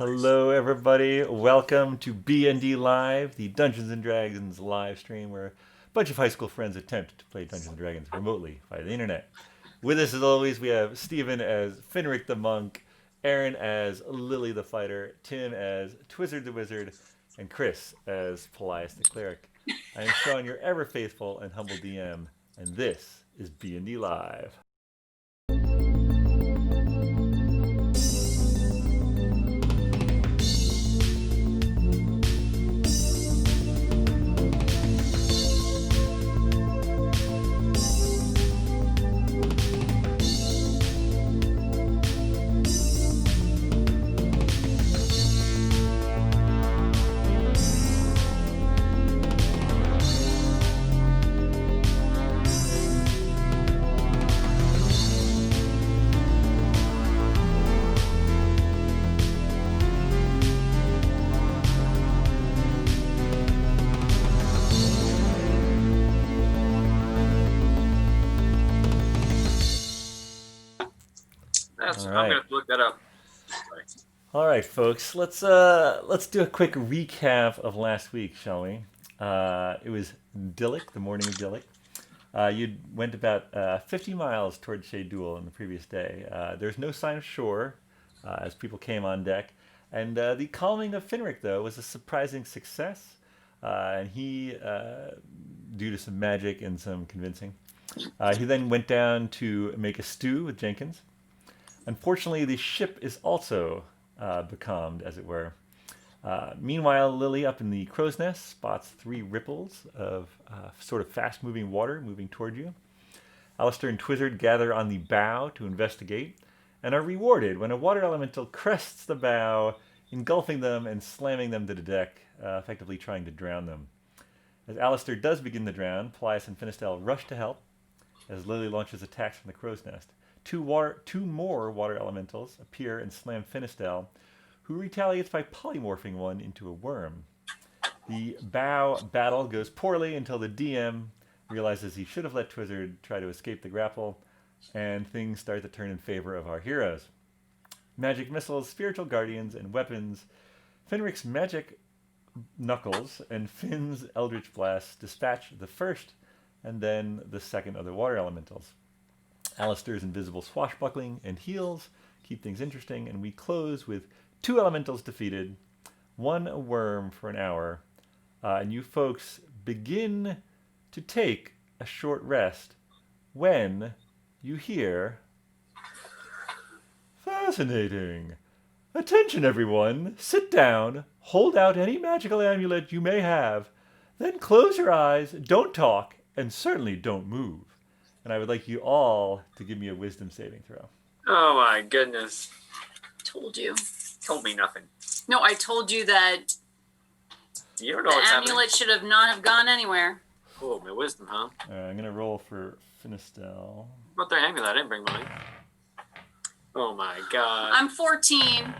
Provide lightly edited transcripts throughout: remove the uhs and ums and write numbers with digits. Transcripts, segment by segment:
Hello, everybody. Welcome to BND Live, the Dungeons and Dragons live stream where a bunch of high school friends attempt to play Dungeons and Dragons remotely via the internet. With us, as always, we have Stephen as Finric the Monk, Erin as Lily the Fighter, Tim as Twizzard the Wizard, and Chris as Paelias the Cleric. I am Shawn, your ever faithful and humble DM, and this is BND Live. I'm gonna look that up. Sorry. All right, folks. Let's do a quick recap of last week, shall we? It was Dillick, the morning of Dillick. You went about 50 miles toward Shade Duel on the previous day. There's no sign of shore as people came on deck, and the calming of Finric though was a surprising success, and he, due to some magic and some convincing, he then went down to make a stew with Jenkins. Unfortunately, the ship is also becalmed, as it were. Meanwhile, Lily, up in the crow's nest, spots three ripples of sort of fast-moving water moving toward you. Alistair and Twizzard gather on the bow to investigate, and are rewarded when a water elemental crests the bow, engulfing them and slamming them to the deck, effectively trying to drown them. As Alistair does begin to drown, Paelias and Finistel rush to help, as Lily launches attacks from the crow's nest. Two more water elementals appear and slam Finistel, who retaliates by polymorphing one into a worm. The bow battle goes poorly until the DM realizes he should have let Twizzard try to escape the grapple, and things start to turn in favor of our heroes. Magic missiles, spiritual guardians, and weapons, Finric's magic knuckles, and Finn's eldritch blasts dispatch the first and then the second of the water elementals. Alistair's invisible swashbuckling and heals keep things interesting, and we close with two elementals defeated, one worm for an hour, and you folks begin to take a short rest when you hear... Fascinating! Attention, everyone! Sit down, hold out any magical amulet you may have, then close your eyes, don't talk, and certainly don't move. And I would like you all to give me a wisdom saving throw. Oh my goodness. Told you. Told me nothing. No, I told you that You don't know the what's happening. amulet should have not have gone anywhere. Oh, my wisdom, huh? I'm going to roll for Finistel. What about their amulet? I didn't bring mine. Oh my god. I'm 14.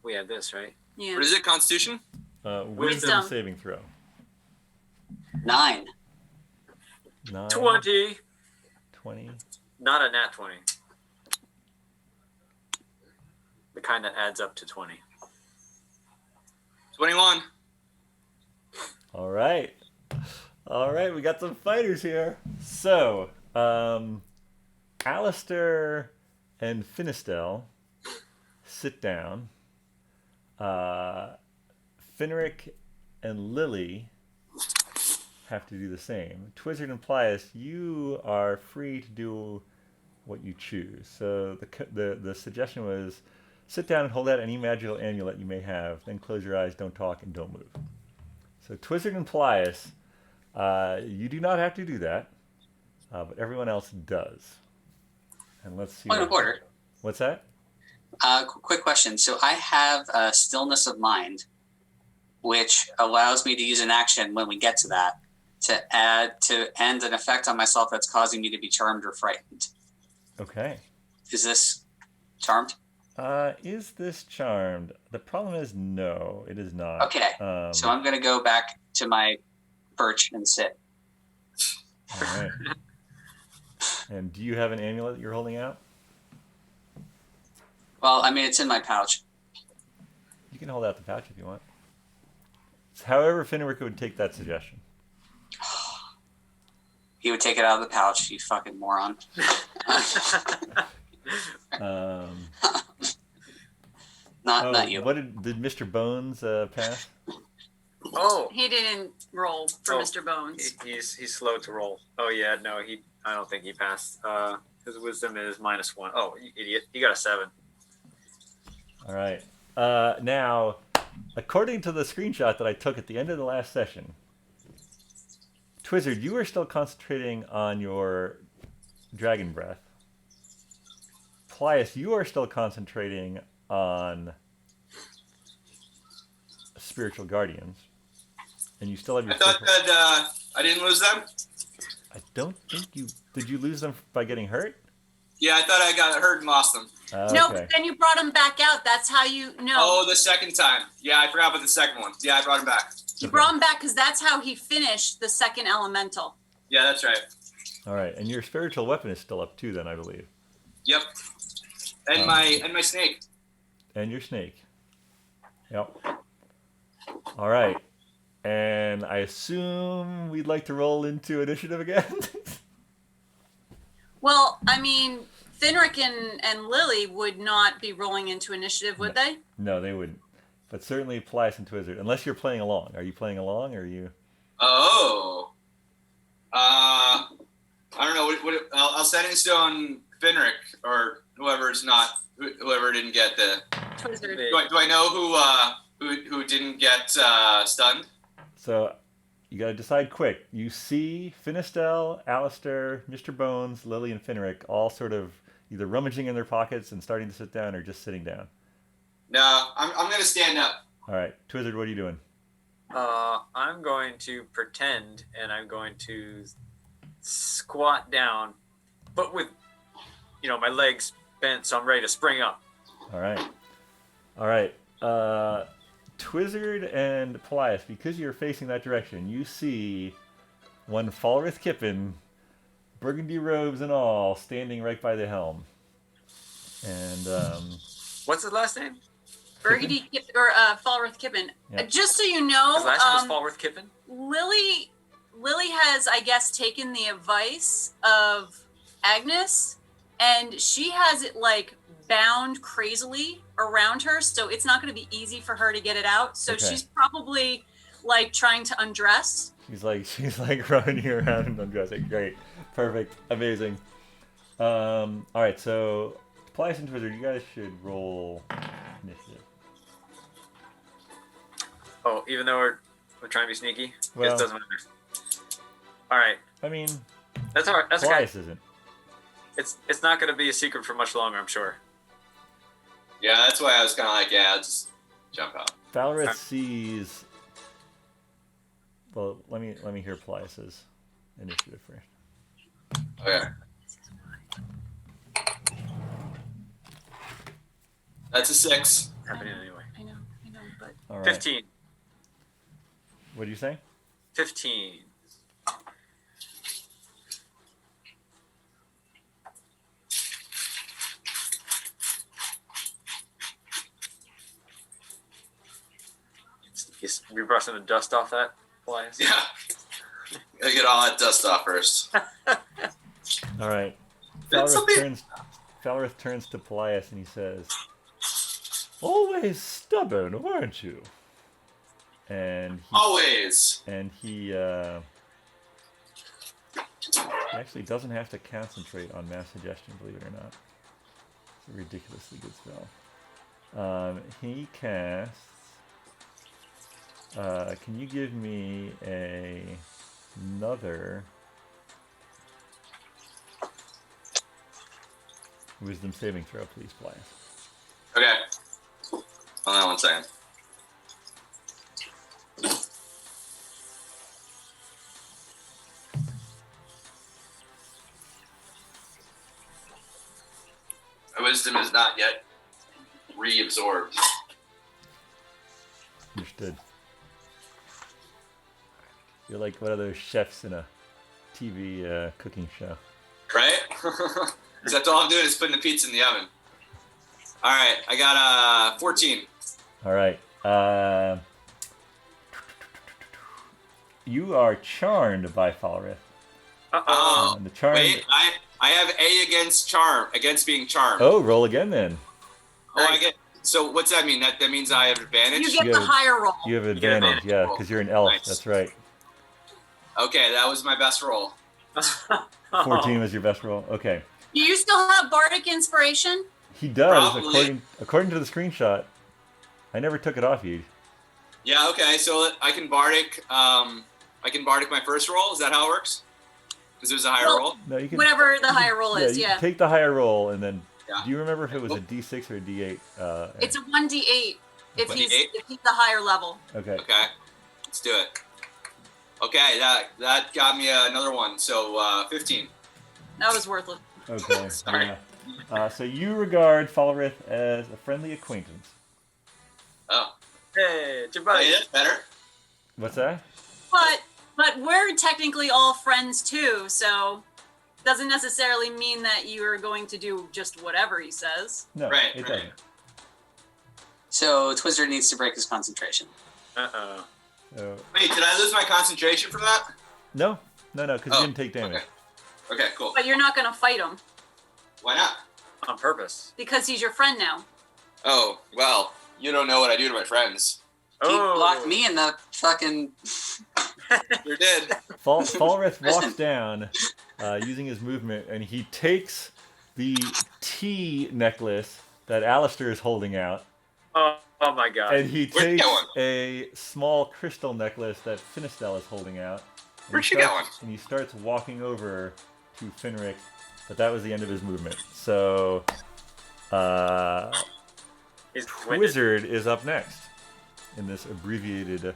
We had this, right? Yeah. What is it? Constitution? Wisdom saving throw. 9. 9, 20. 20. Not a nat 20. The kind that adds up to 20. 21. All right. All right, we got some fighters here. So, Alistair and Finistel sit down. Finric and Lily have to do the same. Twizzard and Paelias, you are free to do what you choose. So the suggestion was sit down and hold out any magical amulet you may have, then close your eyes, don't talk, and don't move. So Twizzard and Paelias, you do not have to do that, but everyone else does. And let's see. Point of order. What's that? Quick question. So I have stillness of mind, which allows me to use an action when we get to that to end an effect on myself that's causing me to be charmed or frightened. Okay. Is this charmed? Is this charmed? The problem is no, it is not. Okay. So I'm going to go back to my perch and sit. All right. And do you have an amulet you're holding out? Well, I mean, it's in my pouch. You can hold out the pouch if you want. It's however Finric would take that suggestion. He would take it out of the pouch, you fucking moron. Not you. What did Mr. Bones pass? Oh, He didn't roll for Oh. Mr. Bones. he's slow to roll. Oh yeah, no, I don't think he passed. His wisdom is -1. Oh, you idiot! He got a 7. All right. Now, according to the screenshot that I took at the end of the last session, Twizzard, you are still concentrating on your dragon breath. Paelias, you are still concentrating on spiritual guardians, and you still have your. I thought that I didn't lose them. I don't think you did. You lose them by getting hurt? Yeah, I thought I got hurt and lost them. No, Okay. but then you brought him back out. That's how you know. Oh, the second time. Yeah, I forgot about the second one. Yeah, I brought him back. You brought him back because that's how he finished the second elemental. Yeah, that's right. All right, and your spiritual weapon is still up too, then I believe, Yep. And my snake. and your snake. Yep. All right, and I assume we'd like to roll into initiative again. Well, I mean, Finric and Lily would not be rolling into initiative, would they? No, they wouldn't. But certainly Paelias and Twizzard, unless you're playing along. Are you playing along, or are you? Oh. I don't know. I'll set in stone Finric or whoever didn't get the. Twizzard. Do I know who didn't get stunned? So you got to decide quick. You see Finistel, Alistair, Mr. Bones, Lily, and Finric all sort of either rummaging in their pockets and starting to sit down, or just sitting down. No, I'm gonna stand up. All right, Twizzard, what are you doing? I'm going to pretend, and I'm going to squat down, but with, my legs bent, so I'm ready to spring up. All right. Twizzard and Paelias, because you're facing that direction, you see one Falrith Kippen, burgundy robes and all, standing right by the helm. And What's his last name? Burgundy or Falrith Kippen. Yeah. Just so you know, His last name is Falworth Kippen. Lily has, I guess, taken the advice of Agnes, and she has it like bound crazily around her, so it's not going to be easy for her to get it out. So Okay. she's probably like trying to undress. she's like running around and undressing. Great, perfect, amazing. All right, so Paelias and Twizzard, you guys should roll initiative. Oh, even though we're trying to be sneaky, Well- it doesn't matter. All right, I mean, that's all right. That's okay. Paelias isn't. It's not going to be a secret for much longer, I'm sure. Yeah, that's why I was kind of like, yeah, just jump out. Falrith sees. Well, let me hear Paelias's initiative first. Okay. That's a 6. It's happening anyway. I know, but All right. 15. What do you say? 15. You're brushing the dust off that, Paelias? Yeah. Gotta get all that dust off first. All right. That's Falrith turns to Paelias and he says, "Always stubborn, weren't you?" And Always. he actually doesn't have to concentrate on mass suggestion, believe it or not. It's a ridiculously good spell. He casts. Can you give me another wisdom saving throw, please, Paelias? Okay. Hold on one second. My wisdom is not yet reabsorbed. Understood. You're like one of those chefs in a TV cooking show. Right? Except all I'm doing is putting the pizza in the oven. Alright, I got 14. All right. You are charmed by Falrith. Oh, The charm. wait, I have A against being charmed. Oh, roll again then. Oh, I get. So what's that mean? That means I have advantage. You get You the have- higher roll. You have get advantage, advantage. yeah, because you're an elf. Nice. That's right. Okay, that was my best roll. 14 was your best roll. Okay. Do you still have bardic inspiration? He does, Probably. according to the screenshot. I never took it off you. Yeah. Okay. So I can bardic. I can bardic my first roll. Is that how it works? Because there's a higher Well, roll. No, you can. Whatever the higher roll is, you yeah. take the higher roll and then. Yeah. Do you remember if it was a D6 or a D8? It's a 1d8 if Okay. he's D8? if he's the higher level. Okay. Okay. Let's do it. Okay. That got me another one. So 15. That was worthless. Okay. Sorry. Yeah. So you regard Falrith as a friendly acquaintance. Oh. Hey, it's your Hey, buddy. that's better. What's that? But we're technically all friends too, so doesn't necessarily mean that you're going to do just whatever he says. No, Right, it right. doesn't. So Twizzler needs to break his concentration. Uh-oh. So, Wait, did I lose my concentration from that? no, because Oh, you didn't take damage. Okay, cool. But you're not going to fight him Why not? On purpose. because he's your friend now. Oh, well, you don't know what I do to my friends. He Oh. blocked me in the fucking. You did. Falrith walks Listen. down using his movement, and he takes the tea necklace that Alistair is holding out, Oh my god. and he Where'd you takes get one? a small crystal necklace that Finistel is holding out. And Where'd he you get starts- And he starts walking over to Finric, but that was the end of his movement. So, He's winded. Twizzard is up next in this abbreviated.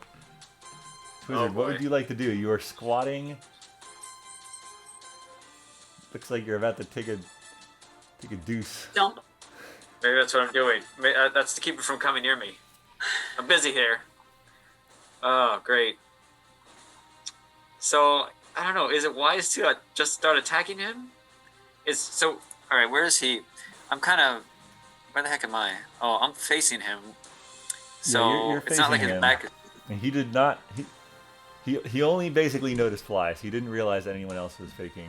Twizzard, Oh, what would boy. you like to do? You are squatting. Looks like you're about to take a deuce. Don't. Maybe that's what I'm doing. That's to keep it from coming near me. I'm busy here. Oh, great. So, I don't know. Is it wise to just start attacking him? All right, where is he? I'm kind of... Where the heck am I? Oh, I'm facing him. So, you're it's not like facing his him. back... And he did not. He only basically noticed flies. He didn't realize that anyone else was faking.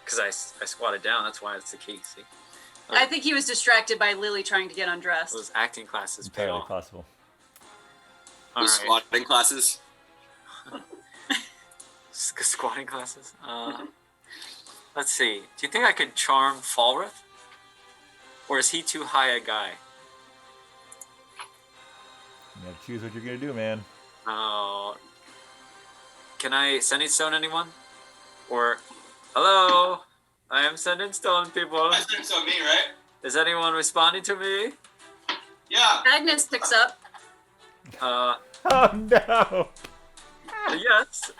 Because I squatted down. That's why it's the key, see? I think he was distracted by Lily trying to get undressed. Those acting classes pay Entirely off. possible. All Those right. squatting classes. Squatting classes. Let's see. Do you think I could charm Falrith? Or is he too high a guy? You gotta choose what you're gonna do, man. Can I sending stone anyone? Or, hello? I am sending stone, people. That's on me, right? Is anyone responding to me? Yeah. Agnes picks up. Uh, Oh no! yes.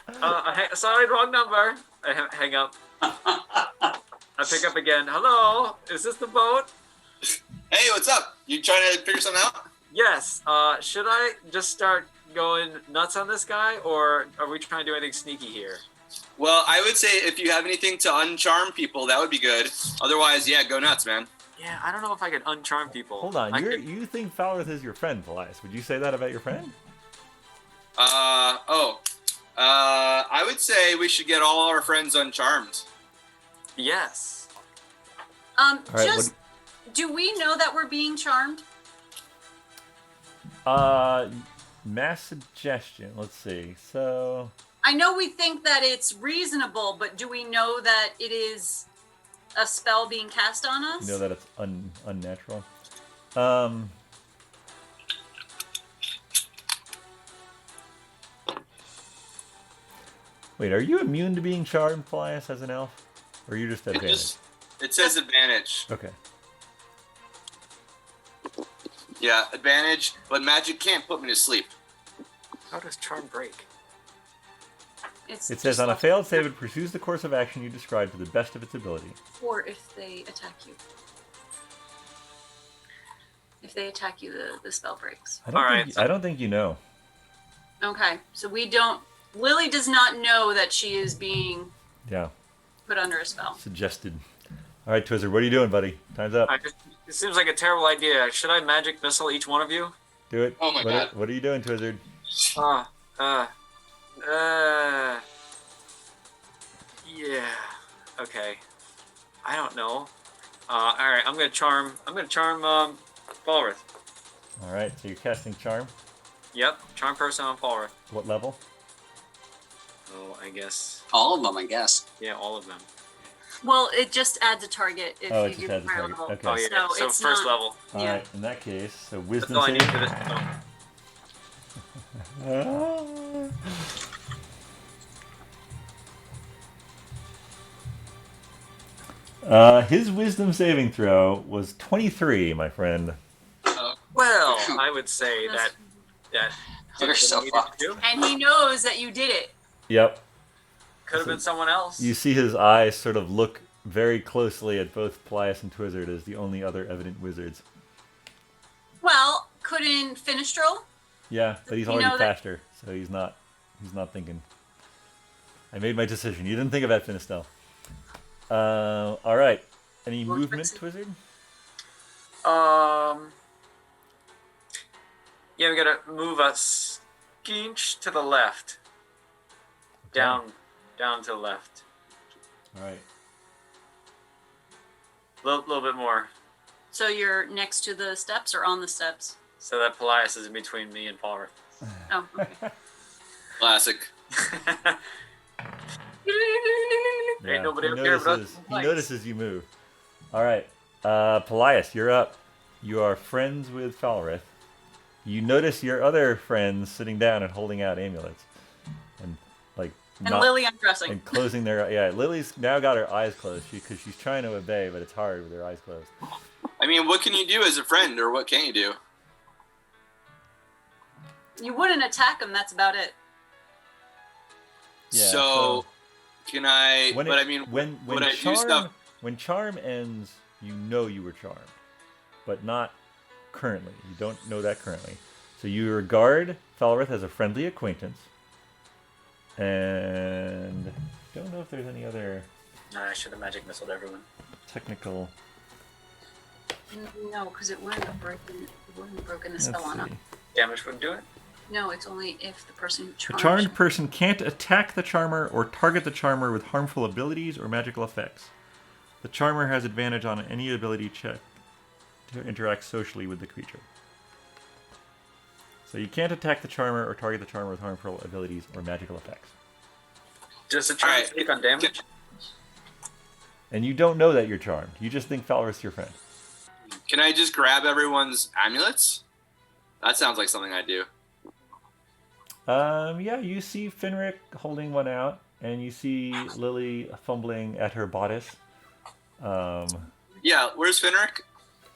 Sorry, wrong number. I hang up. I pick up again. Hello? Is this the boat? Hey, what's up? You trying to figure something out? Yes. Should I just start going nuts on this guy, or are we trying to do anything sneaky here? Well, I would say if you have anything to uncharm people, that would be good. Otherwise, yeah, go nuts, man. Yeah, I don't know if I could uncharm people. Hold on, I you could- you think Falrith is your friend, Paelias? Would you say that about your friend? I would say we should get all our friends uncharmed. Yes. All right, Just do we know that we're being charmed? Mass suggestion. Let's see. So I know we think that it's reasonable, but do we know that it is a spell being cast on us? you know that it's unnatural. Wait, are you immune to being charmed, Paelias, as an elf, or are you just advantage? It says advantage. Okay. Yeah, advantage, but magic can't put me to sleep. How does charm break? It's It says just on a like- failed save, it pursues the course of action you described to the best of its ability. Or if they attack you. If they attack you, the spell breaks. I don't All think right, so- I don't think you know. Okay, so we don't. Lily does not know that she is being Yeah, put under a spell. suggested. All right, Twizzard, what are you doing, buddy? Time's up. It seems like a terrible idea. Should I magic missile each one of you? Do it. Oh my God. What are you doing, Twizzard? Yeah. Okay. I don't know. All right. I'm gonna charm. Falrith. All right, so you're casting Charm. Yep. Charm person on Falrith. What level? Oh, I guess. All of them, I guess. Yeah, all of them. Well, it just adds a target if Oh, you it just give adds a higher target. level. Okay. Oh yeah. So So it's first not- level. All Yeah. right, in that case, so That's wisdom all I need saving. for this. His wisdom saving throw was 23, my friend. Well, I would say that They're so fucked. And he knows that you did it. Yep. Could have been someone else. You see his eyes sort of look very closely at both Paelias and Twizzard as the only other evident wizards. Well, couldn't Finistral? Yeah, but he's You already know that- faster, so he's not thinking. I made my decision. You didn't think about Finistel. All right. Any Well, movement, fix it. Twizzard? Yeah, we gotta move a skinch to the left. Down to the left. All right. Little bit more. So you're next to the steps or on the steps? So that Paelias is in between me and Falrith. Oh, okay. Classic. Ain't nobody he up here but notices, us. he notices you move. All right. Paelias, you're up. You are friends with Falrith. You notice your other friends sitting down and holding out amulets. And like And Lily undressing. and closing their Lily's now got her eyes closed because she's trying to obey, but it's hard with her eyes closed. I mean, what can you do as a friend, or what can you do? You wouldn't attack him, that's about it. Yeah, so, can I? When but it- I mean, when would I do charm stuff? when charm ends, you know you were charmed, but not currently. You don't know that currently. So you regard Falrith as a friendly acquaintance, and don't know if there's any other I should have magic missiled everyone. technical. No, because it wouldn't have broken the Let's spell on see. him. Damage wouldn't do it. No, it's only if the person The charged. charmed person can't attack the charmer or target the charmer with harmful abilities or magical effects. The charmer has advantage on any ability check to interact socially with the creature. So you can't attack the charmer or target the charmer with harmful abilities or magical effects. Does the charm Alright. take on damage? And you don't know that you're charmed. You just think Falrith's your friend. Can I just grab everyone's amulets? That sounds like something I do. Yeah, you see Finric holding one out, and you see Lily fumbling at her bodice. Yeah, where's Finric?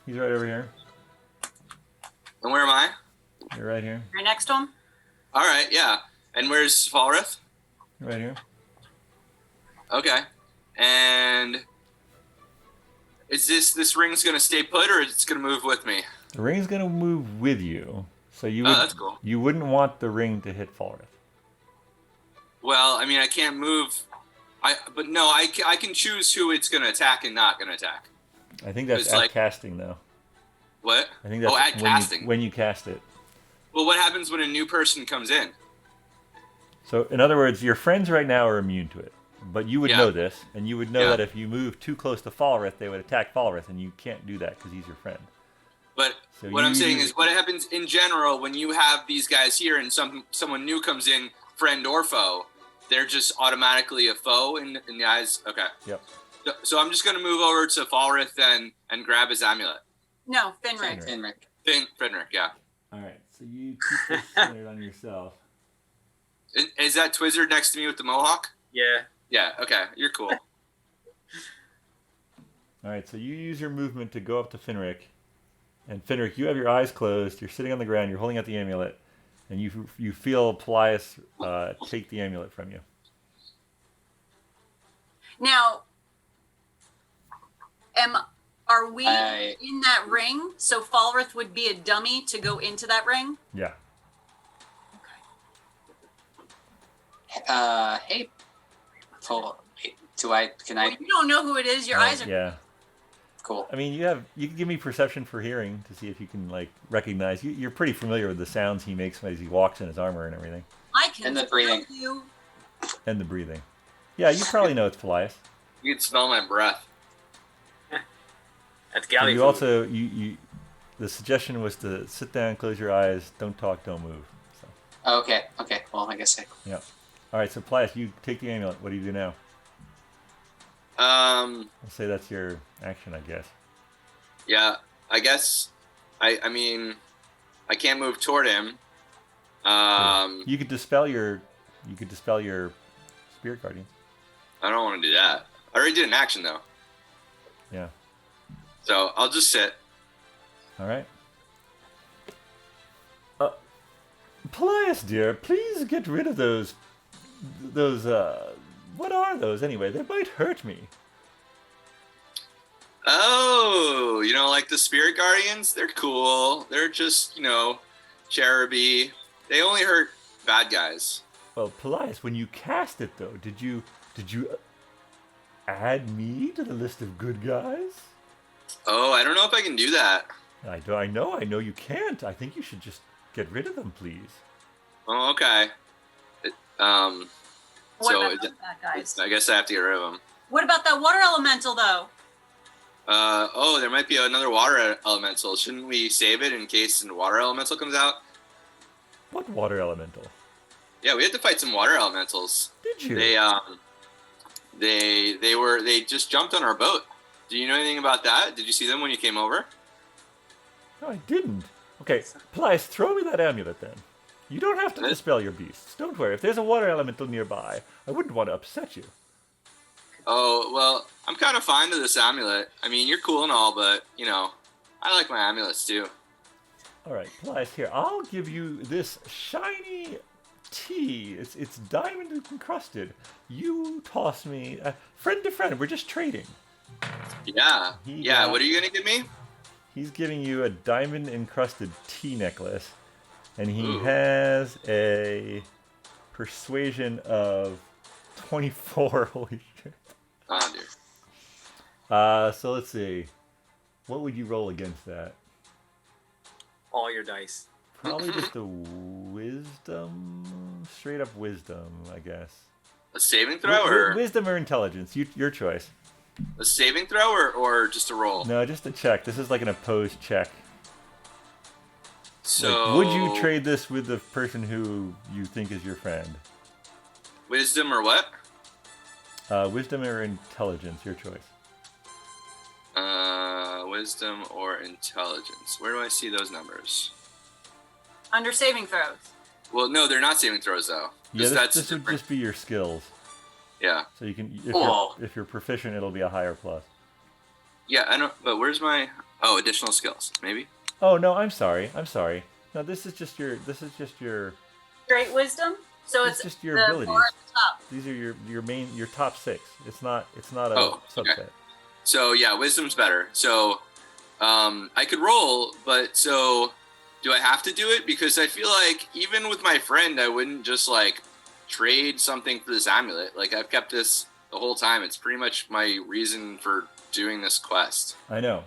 He's right over here. And where am I? You're right here. Right next to him? All right, yeah. And where's Falrith? You're right here. Okay. And is this ring's gonna stay put, or it's gonna move with me? The ring's gonna move with you, so you Oh, would, that's cool. you wouldn't want the ring to hit Falrith. Well, I mean, I can't move. But no, I can choose who it's gonna attack and not gonna attack. I think that's It's at like- casting, though. What? I think that's Oh, at when casting. when you cast it. Well, what happens when a new person comes in? So, in other words, your friends right now are immune to it, but you would Yeah. know this, and you would know Yeah. that if you move too close to Falrith, they would attack Falrith, and you can't do that because he's your friend. But So what I'm you- saying is, what happens in general when you have these guys here and someone new comes in, friend or foe, they're just automatically a foe in the eyes. Okay. Yep. So I'm just gonna move over to Falrith and grab his amulet. No, Finric. Finric. Finric. Finric, yeah. All right, so you keep this centered on yourself. Is that Twizzard next to me with the mohawk? Yeah. Yeah. Okay. You're cool. All right, so you use your movement to go up to Finric, and Finric, you have your eyes closed. You're sitting on the ground. You're holding out the amulet, and you feel Paelias take the amulet from you. Now, are we I- in that ring? So Falrith would be a dummy to go into that ring? Yeah. Hey. Can I? Well, you don't know who it is. Your eyes are. Yeah. Cool. I mean, you can give me perception for hearing to see if you can like recognize. You're pretty familiar with the sounds he makes as he walks in his armor and everything, I can And the tell breathing. you. and the breathing. Yeah, you probably know it's Paelias. You can smell my breath. That's And galley you food. also you the suggestion was to sit down, close your eyes, don't talk, don't move. So, Okay. Well, I guess yeah. All right, so Paelias, you take the amulet. What do you do now? Um, I'll say that's your action, I guess. yeah, I guess. I mean, I can't move toward him. You could dispel your spirit guardian. I don't want to do that. I already did an action though, Yeah. so I'll just sit. All right. Paelias, dear, please get rid of those. What are those anyway? They might hurt me. Oh, you know, like the spirit guardians, they're cool. They're just, cheruby. They only hurt bad guys. Well, Paelias, when you cast it though, did you add me to the list of good guys? Oh, I don't know if I can do that. I know you can't. I think you should just get rid of them, please. Oh, okay. What So about it- those bad guys? I guess I have to get rid of them. What about that water elemental, though? Oh, there might be another water elemental. Shouldn't we save it in case a water elemental comes out? What water elemental? Yeah, we had to fight some water elementals. Did you? They just jumped on our boat. Do you know anything about that? Did you see them when you came over? No, I didn't. Okay, Paelias, throw me that amulet then. You don't have to dispel your beasts. Don't worry. If there's a water elemental nearby, I wouldn't want to upset you. Oh, well, I'm kind of fine with this amulet. I mean, you're cool and all, but, I like my amulets too. All right, Paelias, here. I'll give you this shiny tea. It's diamond encrusted. You toss me, friend to friend. We're just trading. Yeah. Yeah. What are you going to give me? He's giving you a diamond encrusted tea necklace, and he Ooh. has a persuasion of 24. Holy shit. Oh, dear. So let's see. What would you roll against that? All your dice. Probably just a wisdom, straight up wisdom, I guess. A saving throw or Wisdom or intelligence, your choice. a saving throw or just a roll? No, just a check. This is like an opposed check. So Like, would you trade this with the person who you think is your friend? wisdom or what? Wisdom or intelligence, your choice. Wisdom or intelligence. Where do I see those numbers? Under saving throws. Well, no, they're not saving throws though. Yeah, That's this would different. just be your skills. Yeah. So you can, Cool. if you're proficient, it'll be a higher plus. Yeah, I know, but where's my additional skills? Maybe. Oh no, I'm sorry. No, this is just your Straight wisdom. So It's it's just your the abilities. bar at the top. these are your top 6. It's not a Oh, subset. okay. So yeah, wisdom's better. So I could roll, but so do I have to do it? Because I feel like even with my friend, I wouldn't just like trade something for this amulet. Like I've kept this the whole time. It's pretty much my reason for doing this quest. I know.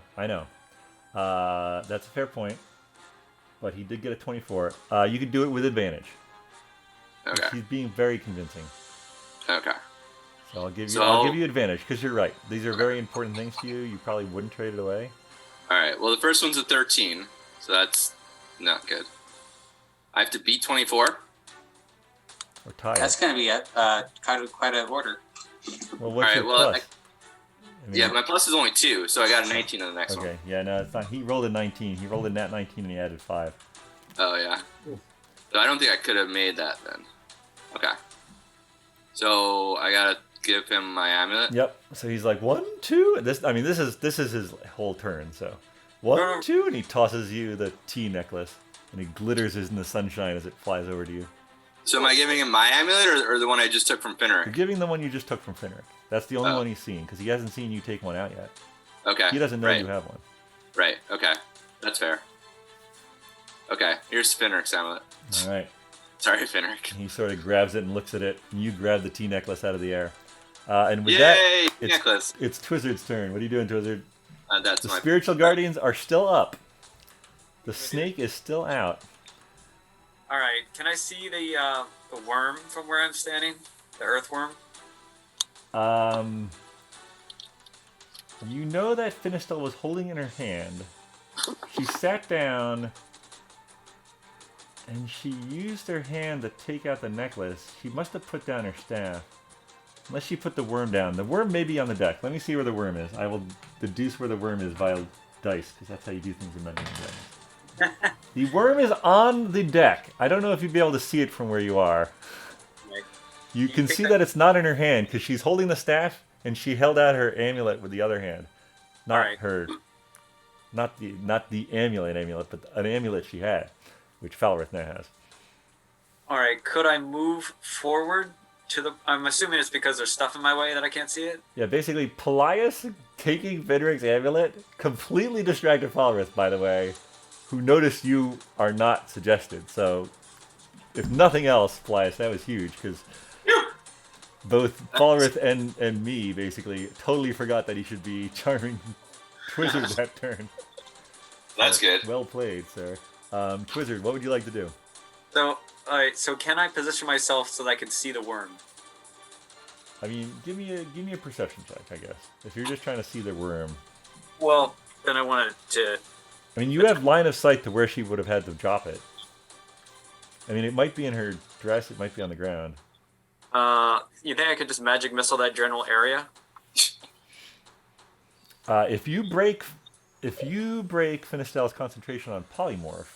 That's a fair point. But he did get a 24. You could do it with advantage. Okay. He's being very convincing. Okay. So I'll give you So I'll I'll- give you advantage because you're right. These are very important things to you. You probably wouldn't trade it away. All right. Well, the first one's a 13, so that's not good. I have to beat 24. Or tie That's it. going to be quite an order. Well, what's All right, your well, plus? I mean, Yeah, my plus is only 2, so I got a 19 on the next one. okay. Yeah, no, it's not. He rolled a 19. He rolled a nat 19 and he added 5. Oh yeah. So I don't think I could have made that then. Okay. So I gotta give him my amulet. Yep. So he's like 1, 2. This is his whole turn. So 1, 2, and he tosses you the tea necklace, and it glitters in the sunshine as it flies over to you. So am I giving him my amulet or the one I just took from You're Finric? giving the one you just took from Finric. That's the only Oh. one he's seen because he hasn't seen you take one out yet. Okay. He doesn't know right. you have one. Right. Okay. That's fair. Okay. Here's Finric's amulet. All right. Sorry, Finric. He sort of grabs it and looks at it, and you grab the tea necklace out of the air. And with Yay! that, it's, necklace. it's Twizzard's turn. What are you doing, Twizzard? That's The my spiritual guardians are still up. The snake is still out. All right. Can I see the worm from where I'm standing? The earthworm. You know that Finistel was holding in her hand. She sat down, and she used her hand to take out the necklace. She must have put down her staff. Unless she put the worm down. The worm may be on the deck. Let me see where the worm is. I will deduce where the worm is via dice, because that's how you do things in Dungeons & Dragons. The worm is on the deck. I don't know if you'd be able to see it from where you are. You can see that it's not in her hand, because she's holding the staff, and she held out her amulet with the other hand. Not her... Not the amulet, but an amulet she had, which Falrith now has. All right. Could I move forward to the? I'm assuming it's because there's stuff in my way that I can't see it. Yeah, basically, Paelias taking Finric's amulet completely distracted Falrith, by the way, who noticed you are not suggested. So, if nothing else, Paelias, that was huge, because both Falrith and me basically totally forgot that he should be charming Twizzard that turn. That's good. Well played, sir. Twizzard, what would you like to do? So, all right. So, can I position myself so that I can see the worm? I mean, give me a perception check, I guess. If you're just trying to see the worm. Well, then I wanted to. I mean, you have line of sight to where she would have had to drop it. I mean, it might be in her dress. It might be on the ground. You think I could just magic missile that general area? If you break Finistel's concentration on polymorph,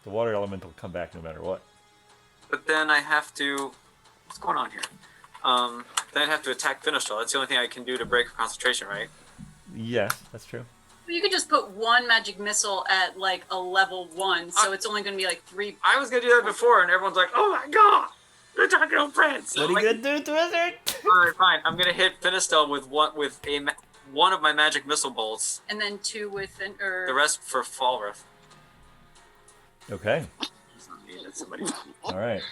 the water element will come back no matter what. But then I have to. What's going on here? Then I'd have to attack Finistel. That's the only thing I can do to break her concentration, right? Yes, that's true. You could just put one magic missile at like a level 1, so it's only going to be like 3. I was gonna do that before, and everyone's like, "Oh my god, they're talking about friends." What are you gonna do, Twizzard? All right, fine. I'm gonna hit Finistel with one of my magic missile bolts. And then 2 with The rest for Falrith. Okay. It's not me, that's somebody. All right.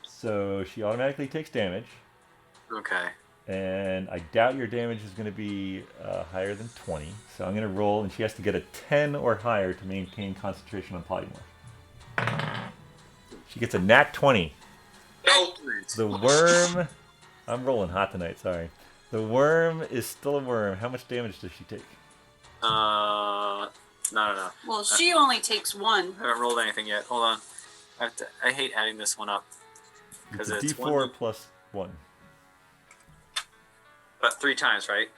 So she automatically takes damage, Okay. and I doubt your damage is going to be higher than 20. So I'm going to roll, and she has to get a 10 or higher to maintain concentration on polymorph. She gets a nat 20. No. The worm... I'm rolling hot tonight, sorry. The worm is still a worm. How much damage does she take? No. Well, she only takes 1. I haven't rolled anything yet. Hold on. I hate adding this one up. It's Because a it's D4 plus 1. But 3 times, right?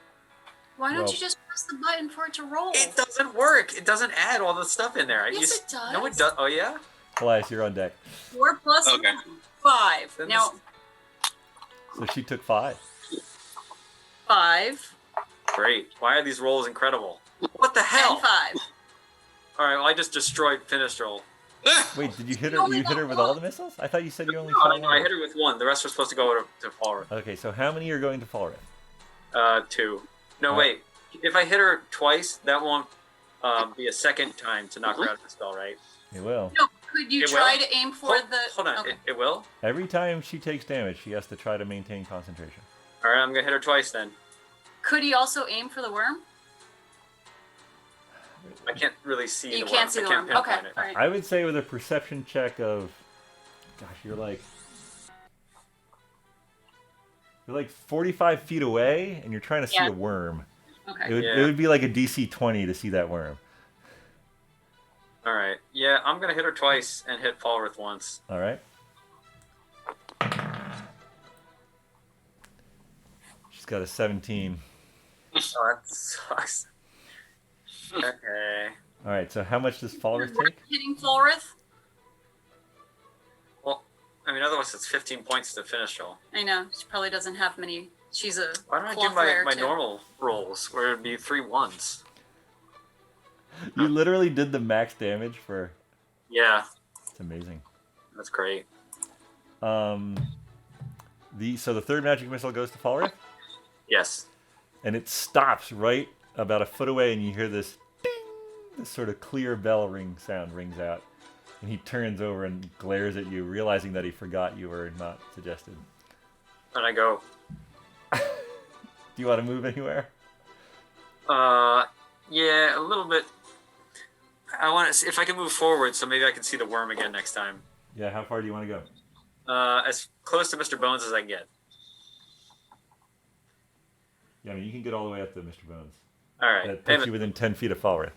Why don't Well- you just press the button for it to roll? It doesn't work. It doesn't add all the stuff in there. Yes, it does. No, it does. Oh, yeah? Elias, you're on deck. 4 plus Okay. 1, 5. Then Now, So she took 5. 5 Great. Why are these rolls incredible? What the and hell? 5. All right, well, I just destroyed Finistel. Wait, did you hit her? only You hit her got with all one. the missiles? I thought you said you only No, shot no, I one. hit her with 1. The rest were supposed to go to Falrith. Okay, so how many are going to Falrith? 2. No, All right. wait. If I hit her twice, that won't be a second time to knock her out of the spell, right? It will. No, could you It try will? to aim for the... Hold on. Okay. It will? Every time she takes damage, she has to try to maintain concentration. All right, I'm going to hit her twice then. Could he also aim for the worm? I can't really see You the can't worm. see I the can't worm. Okay, pinpoint it. all right. I would say with a perception check of, gosh, you're like 45 feet away, and you're trying to see Yeah. a worm. Okay. It would be like a DC 20 to see that worm. All right. Yeah, I'm going to hit her twice and hit Falrith once. All right. She's got a 17. Oh, that sucks. Okay. All right. So how much does Falrith Worth take? hitting Falrith? Well, I mean, otherwise it's 15 points to finish roll. I know. She probably doesn't have many. She's a Why don't I do cloth my wearer, too. normal rolls where it'd be 3 1s? You literally did the max damage for. Yeah, It's amazing. that's great. So the third magic missile goes to Falrith, Yes. and it stops right about a foot away, and you hear this ding, this sort of clear bell ring sound rings out, and he turns over and glares at you, realizing that he forgot you were not suggested. And I go, Do you want to move anywhere? Yeah, a little bit. I want to see if I can move forward, so maybe I can see the worm again next time. Yeah, how far do you want to go? As close to Mr. Bones as I can get. Yeah, I mean, you can get all the way up to Mr. Bones. All right. That puts you within 10 feet of Falworth.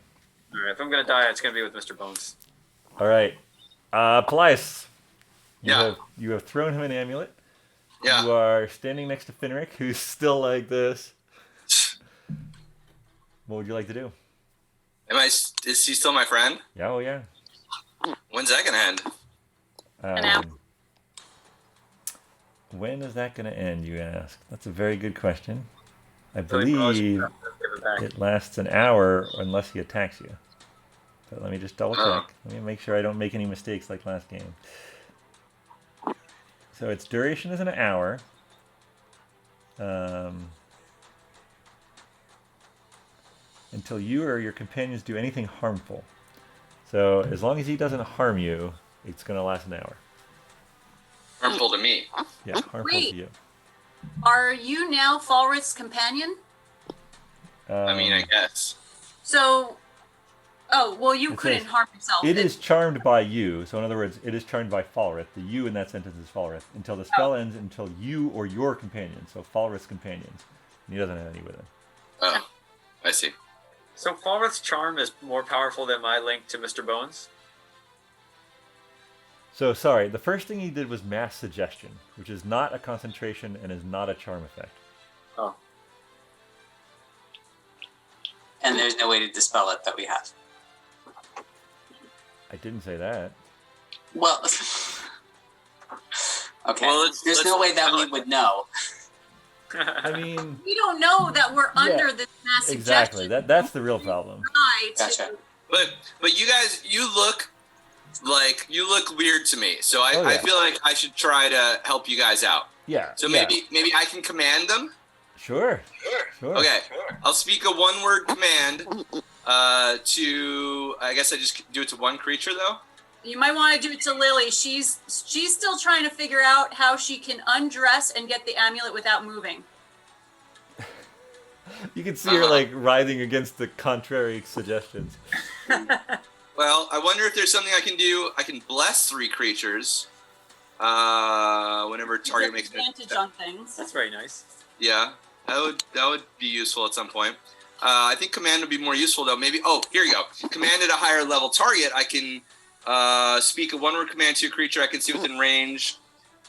All right. If I'm gonna die, it's gonna be with Mr. Bones. All right. Paelias, Yeah. you have thrown him an amulet. Yeah. You are standing next to Finric, who's still like this. What would you like to do? Is he still my friend? Yeah, oh yeah. When's that gonna end? An hour. When is that going to end, you ask? That's a very good question. I So we probably should believe give it back. it lasts an hour unless he attacks you. But let me just double Oh. check. Let me make sure I don't make any mistakes like last game. So its duration is an hour. Until you or your companions do anything harmful. So as long as he doesn't harm you, it's going to last an hour. Harmful to me. Yeah, harmful Wait. to you. Are you now Falworth's companion? I mean, I guess. So, oh, well, you It couldn't says, harm yourself. It is charmed by you. So in other words, it is charmed by Falworth. The you in that sentence is Falworth. Until the spell ends, until you or your companion. So Falworth's companions. And he doesn't have any with him. Oh, I see. So Falworth's charm is more powerful than my link to Mr. Bones. So sorry, the first thing he did was mass suggestion, which is not a concentration and is not a charm effect. Oh. And there's no way to dispel it that we have. I didn't say that. Well, okay. Well, there's no way that we would know. I mean, We don't know that we're under this mass exactly. suggestion. That's the real problem. Try to- Gotcha. But you guys, you look weird to me. So I, Oh, yeah. I feel like I should try to help you guys out. Yeah. So yeah. maybe I can command them. Sure. Sure. Okay. I'll speak a one-word command to. I guess I just do it to one creature though. You might want to do it to Lily. She's still trying to figure out how she can undress and get the amulet without moving. You can see her like writhing against the contrary suggestions. Well, I wonder if there's something I can do. I can bless 3 creatures. Whenever target makes advantage on things. That's very nice. Yeah, that would be useful at some point. I think command would be more useful though. Maybe. Oh, here you go. Command at a higher level target. I can speak a one-word command to a creature I can see within range.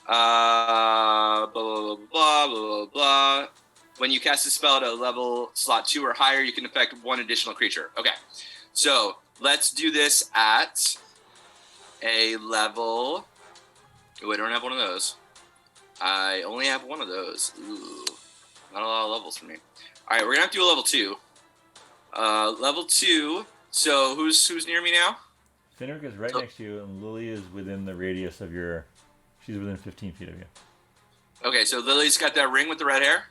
Blah blah blah blah blah blah. When you cast a spell at a level slot 2 or higher, you can affect 1 additional creature. Okay, so let's do this at a level. Oh, I don't have one of those. I only have one of those. Ooh, not a lot of levels for me. All right, we're gonna have to do a level 2. Level 2. So who's near me now? Finric is right next to you, and Lily is within the radius of your. She's within 15 feet of you. Okay, so Lily's got that ring with the red hair.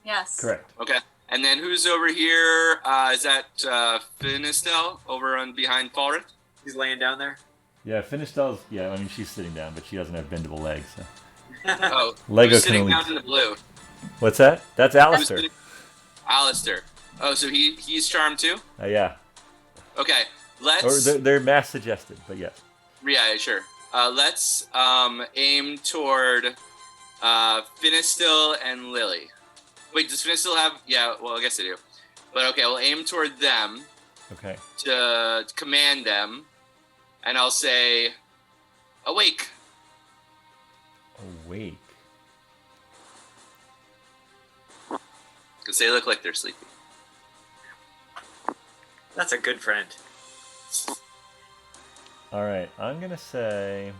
Yes. Correct. Okay, and then who's over here? Is that Finistel over on behind Falrith? He's laying down there. Yeah, Finistel's. Yeah, I mean she's sitting down, but she doesn't have bendable legs. So. Oh, Lego who's can sitting only- down in the blue? What's that? That's Who's Alistair. sitting- Alistair. Oh, so he's charmed too? Yeah. Okay, Or let's. they're mass suggested, but yes. Yeah, sure. Let's aim toward Finistil and Lily. Wait, does Finistil have? Yeah, well, I guess they do. But okay, we'll aim toward them Okay. to command them, and I'll say, awake. Awake. Because they look like they're sleepy. That's a good friend. All right. I'm gonna say.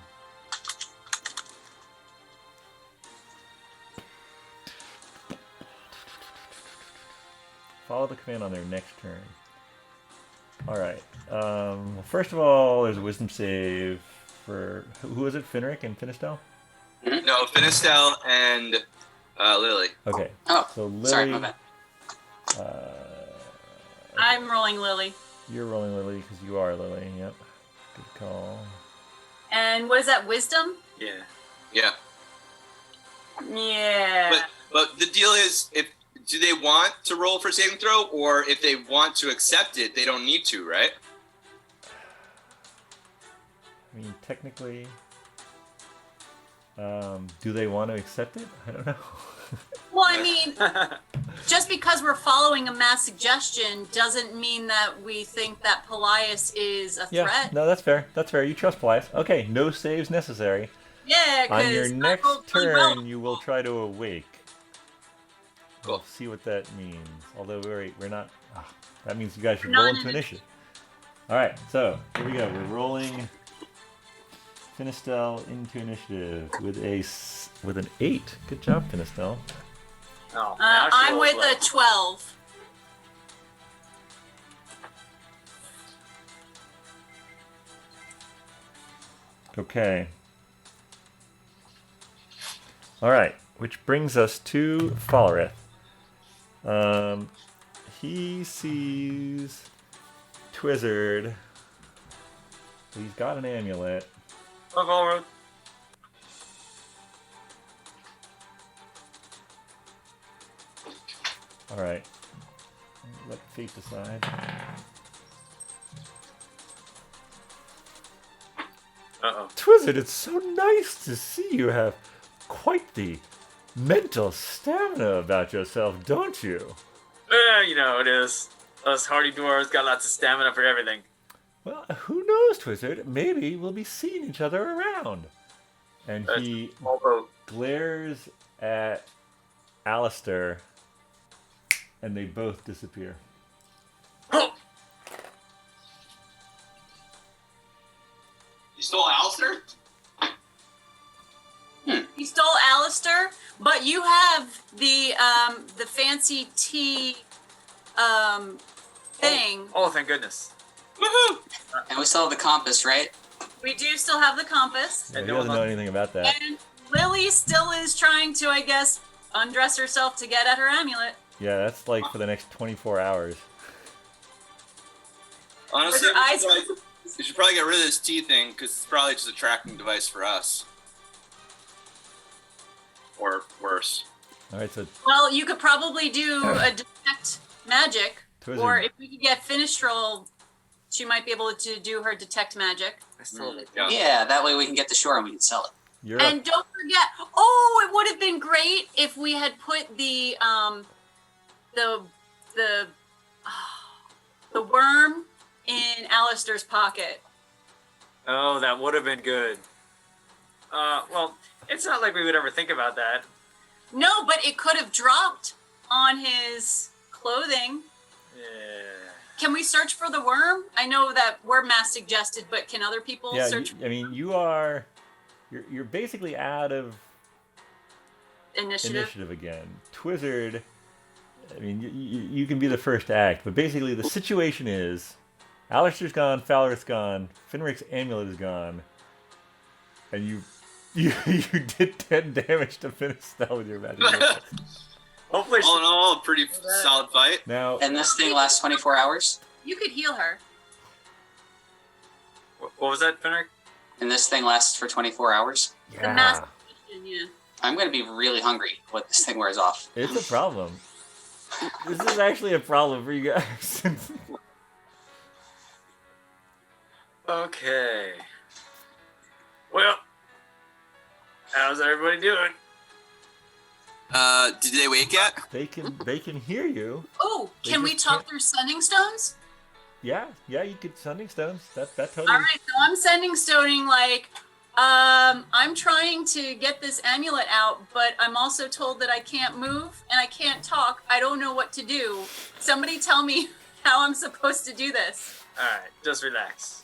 Follow the command on their next turn. All right. Well, first of all, there's a wisdom save for who is it? Finric and Finistel. No, Finistel and Lily. Okay. Oh, So Lily. sorry, my bad. I'm rolling Lily. You're rolling Lily because you are Lily. Yep. Good call. And what is that? Wisdom? Yeah. Yeah. Yeah. But the deal is, if do they want to roll for saving throw, or if they want to accept it, they don't need to, right? I mean, technically, do they want to accept it? I don't know. Well, I mean, just because we're following a mass suggestion doesn't mean that we think that Paelias is a Yeah, threat. no, that's fair. That's fair. You trust Paelias. Okay, no saves necessary. Yeah, On your because next turn, you will try to awake. Cool. We'll see what that means. Although we're not. That means you guys should We're roll not into in initiative. All right, so here we go. We're rolling Finistel into initiative with an 8. Good job, Finistel. Oh, now she I'm rolls with well. a 12. Okay. All right, which brings us to Falrith. He sees Twizzard. He's got an amulet. Look over. All right. Let fate decide. Uh-oh. Twizzard, it's so nice to see you have quite the mental stamina about yourself, don't you? You know it is. Us hardy dwarves got lots of stamina for everything. Well, who knows, Twizzard? Maybe we'll be seeing each other around. And he Although, glares at Alistair, and they both disappear. You stole Alistair? You stole Alistair, but you have the fancy tea thing. oh, thank goodness. Woohoo! And we still have the compass, right? We do still have the compass. Yeah, And he no one doesn't know lost- anything about that. And Lily still is trying to, I guess, undress herself to get at her amulet. Yeah, that's like for the next 24 hours. Honestly, With her eyes- we should probably get rid of this tea thing, because it's probably just a tracking device for us. Or worse. All right, so Well, you could probably do a detect magic, Twizzard. or if we could get Finistrol, she might be able to do her detect magic. I stole it. Yeah. Yeah, that way we can get to shore and we can sell it. you're And up. don't forget, oh, it would have been great if we had put the worm in Alistair's pocket. Oh, that would have been good. Well, it's not like we would ever think about that. No, but it could have dropped on his clothing. Yeah. Can we search for the worm? I know that we're mass suggested, but can other people Yeah, search I mean, you're basically out of for initiative? again. Twizzard, I mean, you can be the first to act, but basically the situation is Alistair's gone, Falrith's gone, Finric's amulet is gone, and you did 10 damage to Finistel with your magic. Hopefully, All in all, a pretty solid fight. Now, And this thing lasts 24 hours? You could heal her. what was that, Finric? And this thing lasts for 24 hours? The mass suggestion, yeah. I'm going to be really hungry when this thing wears off. it's a problem. This is actually a problem for you guys. Okay. Well, how's everybody doing? Did they wake yet? they can hear you. Oh, They can we just talk can't- through sending stones? Yeah, you could sending stones. That totally. All right, so I'm sending stoning like, I'm trying to get this amulet out, but I'm also told that I can't move and I can't talk. I don't know what to do. Somebody tell me how I'm supposed to do this. All right, just relax.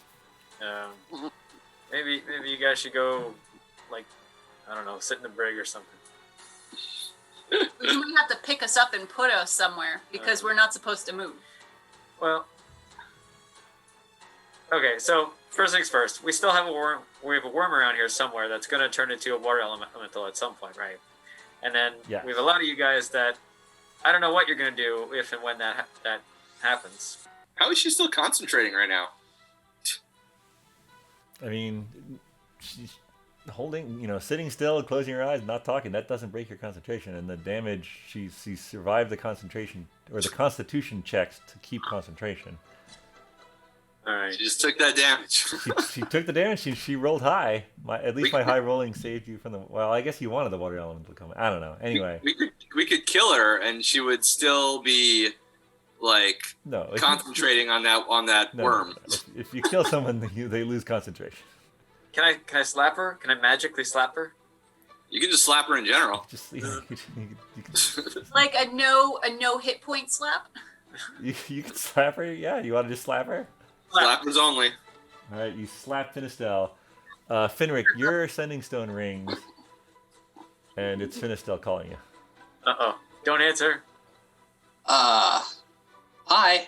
Maybe you guys should go, like, I don't know, sit in the brig or something. You might have to pick us up and put us somewhere because we're not supposed to move. Well, okay. So first things first, we still have a worm. We have a worm around here somewhere that's going to turn into a water elemental at some point, right? And then Yes. we have a lot of you guys that I don't know what you're going to do if and when that happens. How is she still concentrating right now? I mean, she's holding, sitting still, closing your eyes, not talking, that doesn't break your concentration. And the damage, she survived the concentration or the constitution checks to keep concentration. All right. She just took that damage. She took the damage. She rolled high. At least my high rolling saved you from the. Well, I guess you wanted the water elemental to come. I don't know. Anyway, we could kill her and she would still be like concentrating on that worm. No. If you kill someone, they lose concentration. Can I slap her? Can I magically slap her? You can just slap her in general. Just Like a no hit point slap. you can slap her. Yeah, you want to just slap her? Slappers only. All right, you slap Finistel. Finric, your sending stone rings, and it's Finistel calling you. Uh-oh. Don't answer. Hi.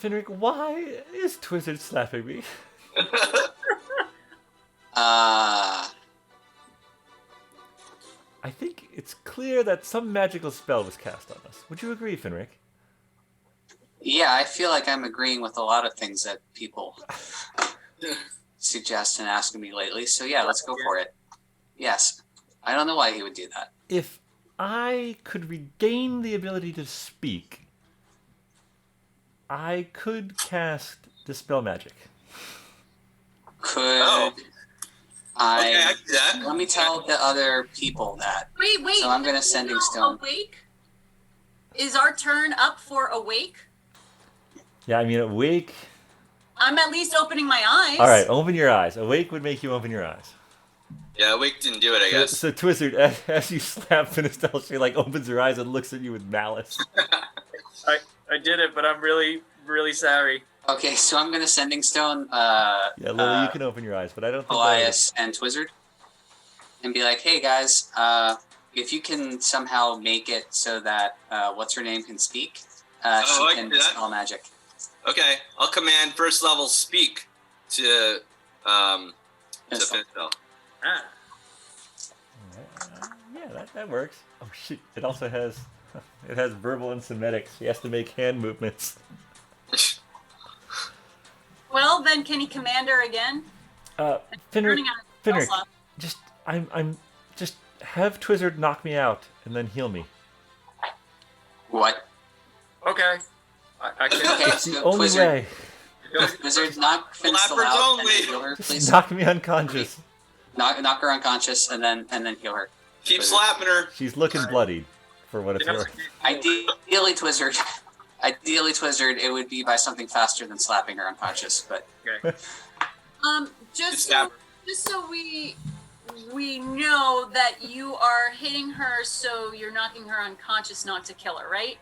Finric, why is Twizzard slapping me? Uh, I think it's clear that some magical spell was cast on us. Would you agree, Finric? yeah, I feel like I'm agreeing with a lot of things that people suggest and ask me lately. So yeah, let's go for it. Yes. I don't know why he would do that. If I could regain the ability to speak, I could cast Dispel Magic. Could Oh. Okay, I can do that. Let me tell the other people that. Wait. So I'm gonna sending stone. Awake? Is our turn up for awake? Yeah, I mean, awake. I'm at least opening my eyes. All right, open your eyes. Awake would make you open your eyes. Yeah, Wake didn't do it, I guess. So Twizzard, as you slap Finistel, she opens her eyes and looks at you with malice. I did it, but I'm really, really sorry. Okay, so I'm gonna sending stone. Yeah, Lily, you can open your eyes, but I don't think. Paelias and Twizzard, and be like, "Hey guys, if you can somehow make it so that what's her name can speak, I she can can do that. dispel magic." Okay, I'll command first level speak to Finistel. Ah. Yeah, that works. Oh shit! It also has verbal and Semitic. She has to make hand movements. Well, then can he command her again? Finric, Turning on just just have Twizzard knock me out and then heal me. What? Okay. I can. Okay, It's the so only Twizzard, way. Twizzard, knock Finistel Flappers out and only. then heal her, Just please. knock me unconscious. Knock her unconscious and then heal her. Keep slapping her. She's looking bloodied, for what it's worth. Ideally, Twizzard, it would be by something faster than slapping her unconscious. But Okay. Just stab so we know that you are hitting her, so you're knocking her unconscious, not to kill her, right?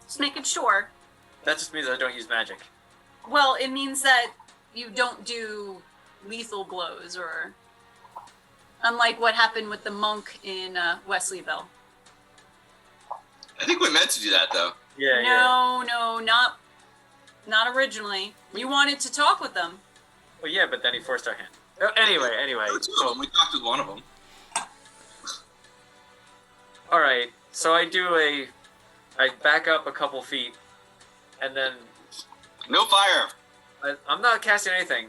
Just making sure. That just means I don't use magic. Well, it means that you don't do lethal blows, or unlike what happened with the monk in Wesleyville. I think we meant to do that though. Yeah. No, not originally. You wanted to talk with them. Well, yeah, but then he forced our hand. Anyway. So we talked with one of them. All right. So I back up a couple feet, and then No fire. I'm not casting anything.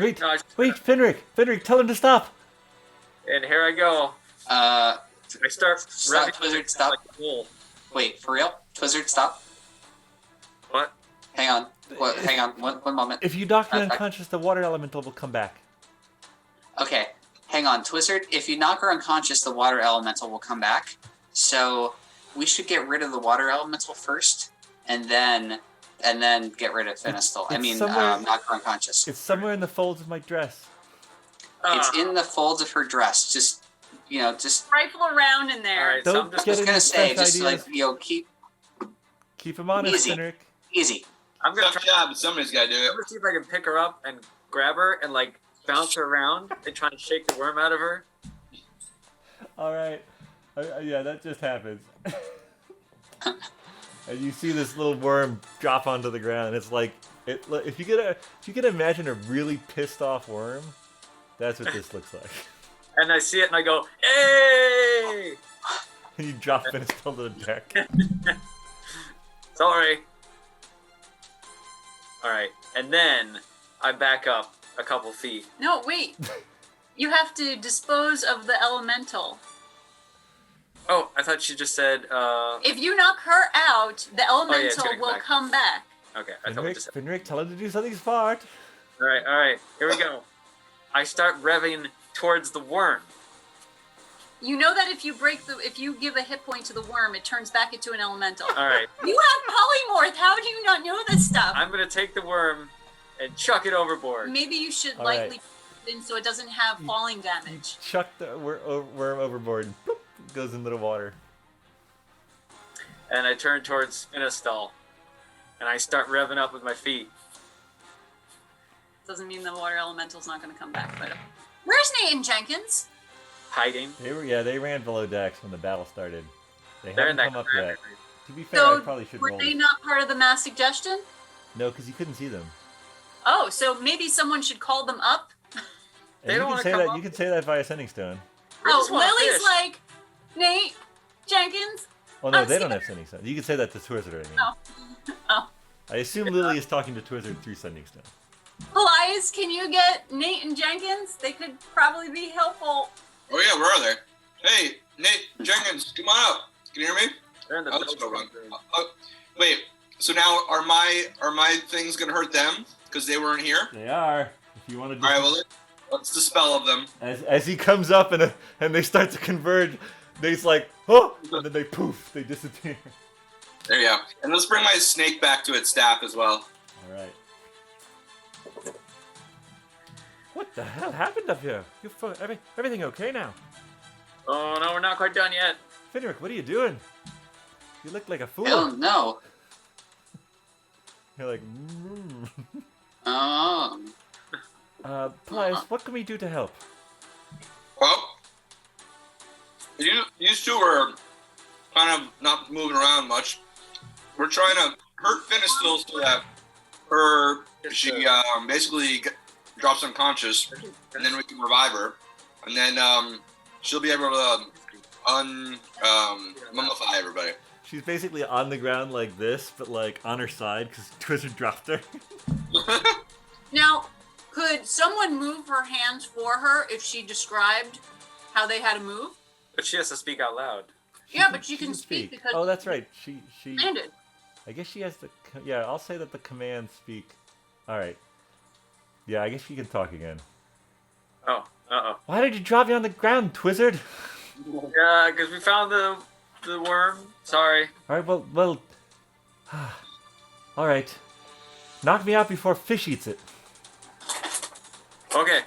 Wait, No, wait, Finric, tell him to stop. and here I go. I start Stop, revving Twizzard, stop. like a bull. wait, for real, Twizzard, stop. What? Hang on. Hang on. One moment. If you knock me Okay. unconscious, the water elemental will come back. Okay, hang on, Twizzard. If you knock her unconscious, the water elemental will come back. So we should get rid of the water elemental first, and then get rid of Finistel. it's somewhere- Knock her unconscious. It's somewhere in the folds of my dress. It's Ah. in the folds of her dress. Just Rifle around in there. All right. So Don't I'm just, get I was any gonna say, fresh just ideas. keep Keep him honest, Easy. Finric. easy. I'm gonna Tough try job, but somebody's got to do it. to see if I can pick her up and grab her and like bounce her around and try to shake the worm out of her. All right. Yeah, that just happens. And you see this little worm drop onto the ground. It's like if you could imagine a really pissed off worm, that's what this looks like. And I see it and I go, "Hey!" And you drop Finistel to the deck. Sorry. All right, and then I back up a couple feet. No, wait. You have to dispose of the elemental. Oh, I thought she just said. If you knock her out, the elemental gonna come will back. come back. Okay, I thought we Finric, just. Finric, tell him to do something smart. All right. Here we go. I start revving towards the worm. You know that if you give a hit point to the worm, it turns back into an elemental. All right. You have polymorph. How do you not know this stuff? I'm gonna take the worm and chuck it overboard. Maybe you should All lightly right. put it in so it doesn't have falling damage. Chuck the worm overboard. Bloop, goes into the water. And I turn towards Innistal, and I start revving up with my feet. Doesn't mean the water elemental's not going to come back. But where's Nathan Jenkins? Hiding. They ran below decks when the battle started. They They're in haven't that come up crab yet. area. To be fair, I So probably should were roll. they not part of the mass suggestion? No, because you couldn't see them. Oh, so maybe someone should call them up. And They you don't can wanna say come that. up. You can say that via sending stone. We just want Lily's fish. like, Nate Jenkins. Oh no, Oh, they see don't that- have sending stone. You can say that to Twizzard. I mean. Oh. I assume Lily is talking to Twizzard through sending stone. Paelias, can you get Nate and Jenkins? They could probably be helpful. Oh yeah, where are they? Hey, Nate Jenkins, come on up. Can you hear me? They're in the I'll just go building. run. Wait. So now are my things gonna hurt them because they weren't here? They are. If you want to. All right. Well, let's dispel of them. As he comes up and they start to converge, Nate's like, oh, and then they poof, they disappear. There you go. And let's bring my snake back to its staff as well. All right. What the hell happened up here? Everything okay now? Oh no, we're not quite done yet. Finric, what are you doing? You look like a fool. I don't know. You're like, Paelias, what can we do to help? Well, you two are kind of not moving around much. We're trying to hurt Finistil so that she basically drops unconscious, and then we can revive her, and then she'll be able to mummify everybody. She's basically on the ground like this, but like on her side because Twizzard dropped her. Now, could someone move her hands for her if she described how they had to move? But she has to speak out loud. Yeah, but she can speak because Oh, that's right. She. landed. I guess she has the. Yeah, I'll say that the commands speak. All right. Yeah, I guess she can talk again. Oh, uh-oh. Why did you drop me on the ground, Twizzard? Yeah, because we found the worm. Sorry. All right. Well. All right. Knock me out before fish eats it. Okay.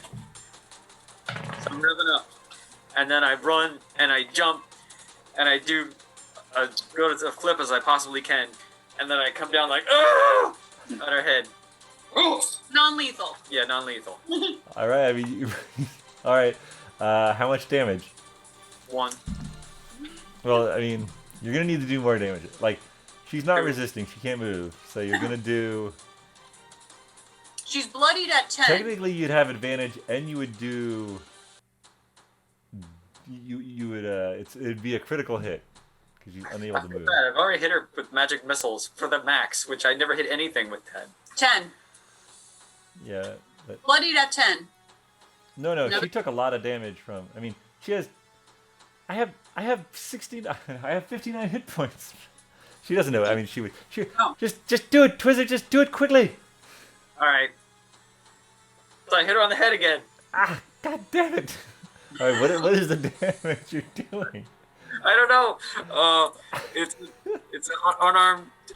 So I'm revving up. And then I run and I jump and I do go to a flip as I possibly can. And then I come down like, oh! On her head. Oh, Non-lethal. Yeah, non-lethal. All right. I mean, all right. How much damage? 1. Well, I mean, you're gonna need to do more damage. Like, she's not resisting; she can't move. So you're gonna do. She's bloodied at 10. Technically, you'd have advantage, and you would do. You would it'd be a critical hit because you're unable to move. I've already hit her with magic missiles for the max, which I never hit anything with 10. 10. Yeah. But, Bloodied at 10. no, No. she took a lot of damage from. I mean, she has. I have 69. I have 59 hit points. She doesn't know. I mean, she would. Oh. Just do it, Twizzard. Just do it quickly. All right. So I hit her on the head again. Ah, god damn it! All right, what is the damage you're doing? I don't know. It's an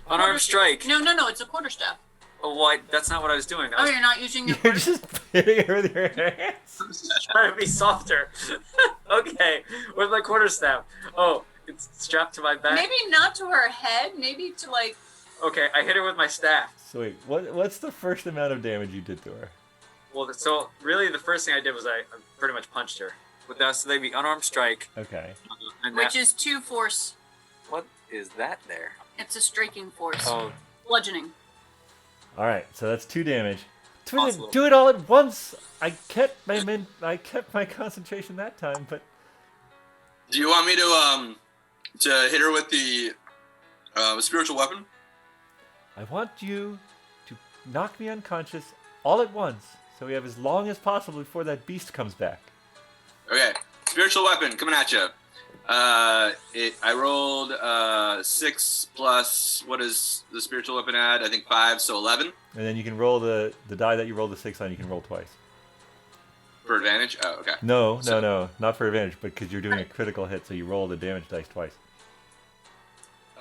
unarmed strike. No, it's a quarterstaff. Oh, why? That's not what I was doing. I Oh, was you're not using your You're just hitting her with your hands. trying to be softer. Okay, with my quarterstaff. Oh, it's strapped to my back. Maybe not to her head, maybe to like. Okay, I hit her with my staff. So wait, what's the first amount of damage you did to her? Well, so really the first thing I did was I pretty much punched her. With that, so they'd be unarmed strike. Okay. And Which that, is 2 force. what is that there? It's a striking force. Oh, Bludgeoning. All right, so that's 2 damage. Possible. Do it all at once. I kept my concentration that time, but do you want me to hit her with the spiritual weapon? I want you to knock me unconscious all at once, so we have as long as possible before that beast comes back. Okay, spiritual weapon coming at you. I rolled 6 plus, what does the spiritual weapon add? I think 5, so 11. And then you can roll the die that you rolled the 6 on. You can roll twice. For advantage? Oh, okay. No, So- not for advantage, but because you're doing a critical hit, so you roll the damage dice twice.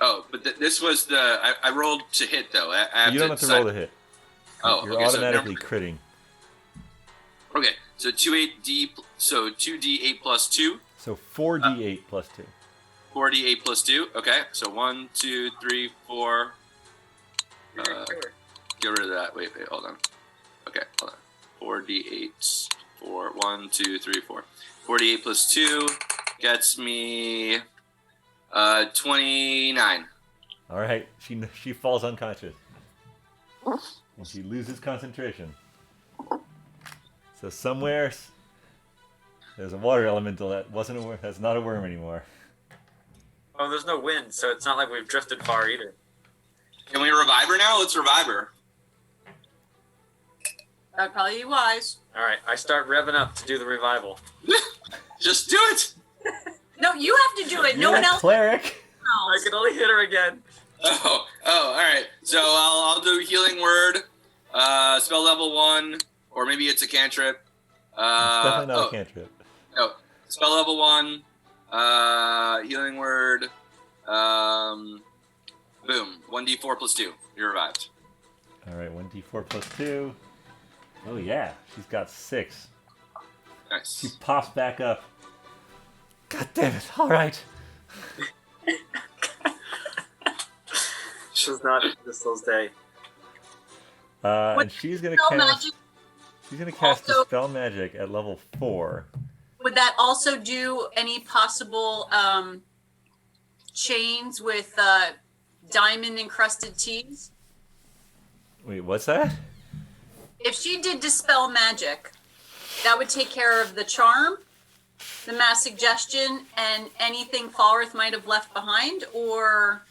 Oh, but this was the I rolled to hit though. I have You don't have to roll the hit. Oh, You're okay, automatically so critting. okay, so 2d8 plus 2, So 4d8 plus 2. 4d8 plus 2. Okay, so 1, 2, 3, 4. Get rid of that. Wait, hold on. Okay, hold on. 4d8. 4. 1, 2, 3, 4. 4d8 plus 2 gets me 29. All right, she falls unconscious, and she loses concentration. So somewhere there's a water elemental that's not a worm anymore. Oh, there's no wind, so it's not like we've drifted far either. Can we revive her now? Let's revive her. That'd probably be wise. All right, I start revving up to do the revival. Just do it. No, you have to do it. No You're one a else. cleric. I can only hit her again. Oh, all right. So I'll do healing word, spell level 1, or maybe it's a cantrip. It's definitely not a cantrip. No, spell level 1, healing word, boom, 1d4 plus 2. You're revived. All right, 1d4 plus 2. Oh yeah, she's got 6. She Nice. pops back up. God damn it! All right. She's not Crystal's day. And she's gonna Spell cast. magic. She's gonna cast Also- Dispel Magic at level 4. Would that also do any possible chains with diamond encrusted teas? Wait, what's that? If she did dispel magic, that would take care of the charm, the mass suggestion, and anything Falrith might have left behind, or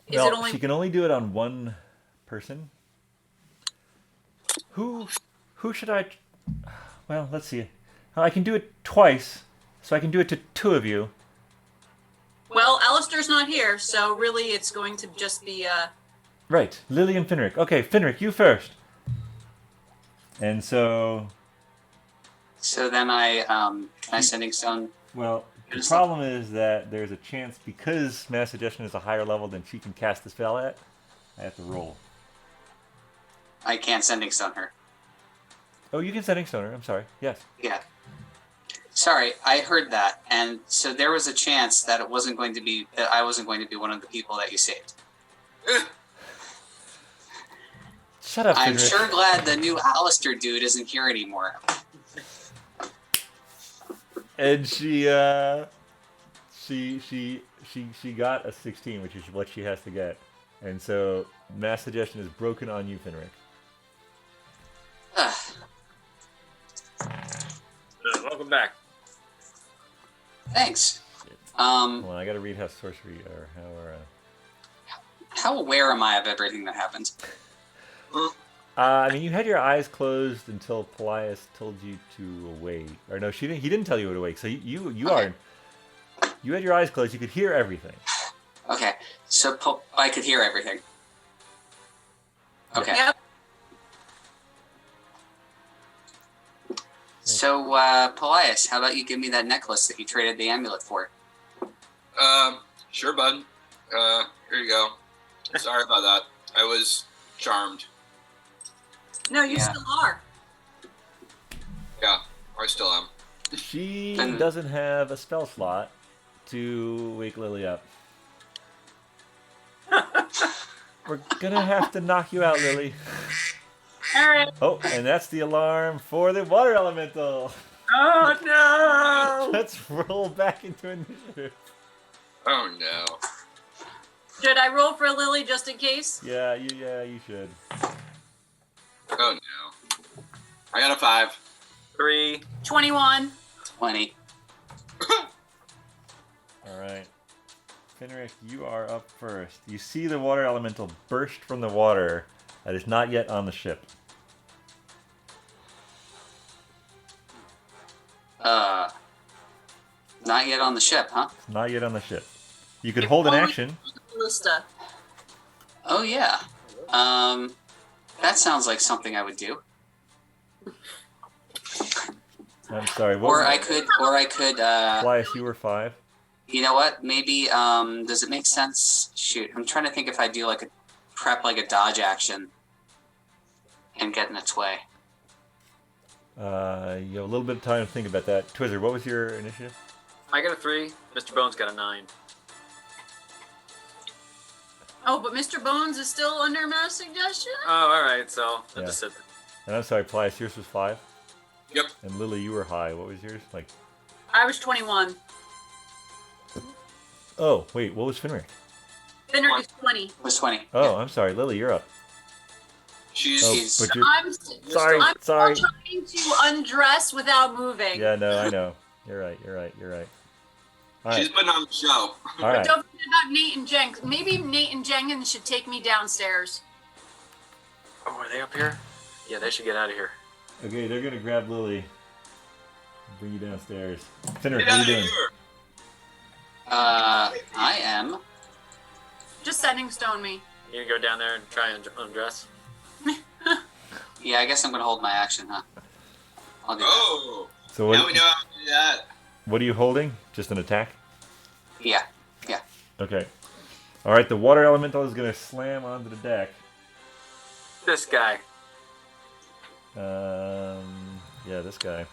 is Well, it only? she can only do it on one person. Who should I? Well, let's see. I can do it twice, so I can do it to 2 of you. Well, Alistair's not here, so really it's going to just be. Right, Lily and Finric. Okay, Finric, you first. And so, So then can I sending stone? well, the problem is that there's a chance because Mass Suggestion is a higher level than she can cast the spell at. I have to roll. I can't sending stone her. Oh, you can Sending Stoner. I'm sorry. Yes. Yeah. Sorry, I heard that, and so there was a chance that I wasn't going to be one of the people that you saved. Shut up, I'm Finric. sure glad the new Alistair dude isn't here anymore. And she got a 16, which is what she has to get. And so Mass Suggestion is broken on you, Finric. Ugh. Welcome back. Thanks. Hold on, I gotta read how sorcery or How aware am I of everything that happens? I mean, you had your eyes closed until Paelias told you to awake. Or no, he didn't tell you to awake. So you Okay. you had your eyes closed. You could hear everything. Okay, so I could hear everything. Okay. Yep. So, Paelias, how about you give me that necklace that you traded the amulet for? Sure, bud. Here you go. Sorry about that. I was charmed. No, you Yeah. still are. Yeah, I still am. She Then- doesn't have a spell slot to wake Lily up. We're gonna have to knock you out, Lily. All right. Oh, and that's the alarm for the water elemental. Oh no! Let's roll back into initiative. Oh no. Should I roll for Lily just in case? Yeah, you should. Oh no. I got a 5. 3. 21. 20. All right. Finric, you are up first. You see the water elemental burst from the water that is not yet on the ship. Not yet on the ship, huh? Not yet on the ship. You could hold an action. Ballista. Oh yeah. That sounds like something I would do. I'm sorry. Or I could. Paelias, you were 5. You know what? Maybe. Does it make sense? Shoot, I'm trying to think if I do like a prep, like a dodge action, and get in its way. You have a little bit of time to think about that. Twizzard, what was your initiative? I got a 3. Mr. Bones got a 9. Oh, but Mr. Bones is still under mass suggestion? Oh, all right. So I'll Yeah. just sit there. And I'm sorry, Paelias, yours was 5. Yep. And Lily, you were high. What was yours? Like. I was 21. Oh, wait. What was Finric? Finric is 20. It was 20. Oh, I'm sorry, Lily, you're up. She's Oh, but you're. I'm Sorry, I'm sorry. still trying to undress without moving. Yeah, no, I know. You're right. All she's right. putting on the show. All right. Don't forget about Nate and Jenkins. Maybe Nate and Jenkins should take me downstairs. Oh, are they up here? Yeah, they should get out of here. Okay, they're gonna grab Lily. Bring you downstairs. Finric, Get what out are of you doing? here. I am. Just sending stone me. You gonna go down there and try and undress? Yeah, I guess I'm gonna hold my action, huh? I'll do that. Oh, So now we know how to do that. what are you holding? Just an attack? Yeah. Okay. All right. The water elemental is gonna slam onto the deck. This guy. Yeah, this guy.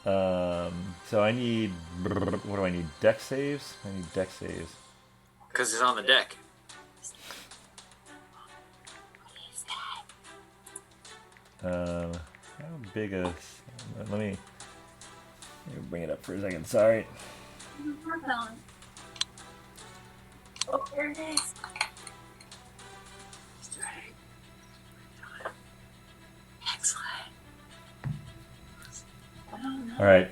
So I need. What do I need? Deck saves? I need deck saves. Because he's on the deck. How big a? Let me bring it up for a second. Sorry. Oh, there it is. Excellent. All right.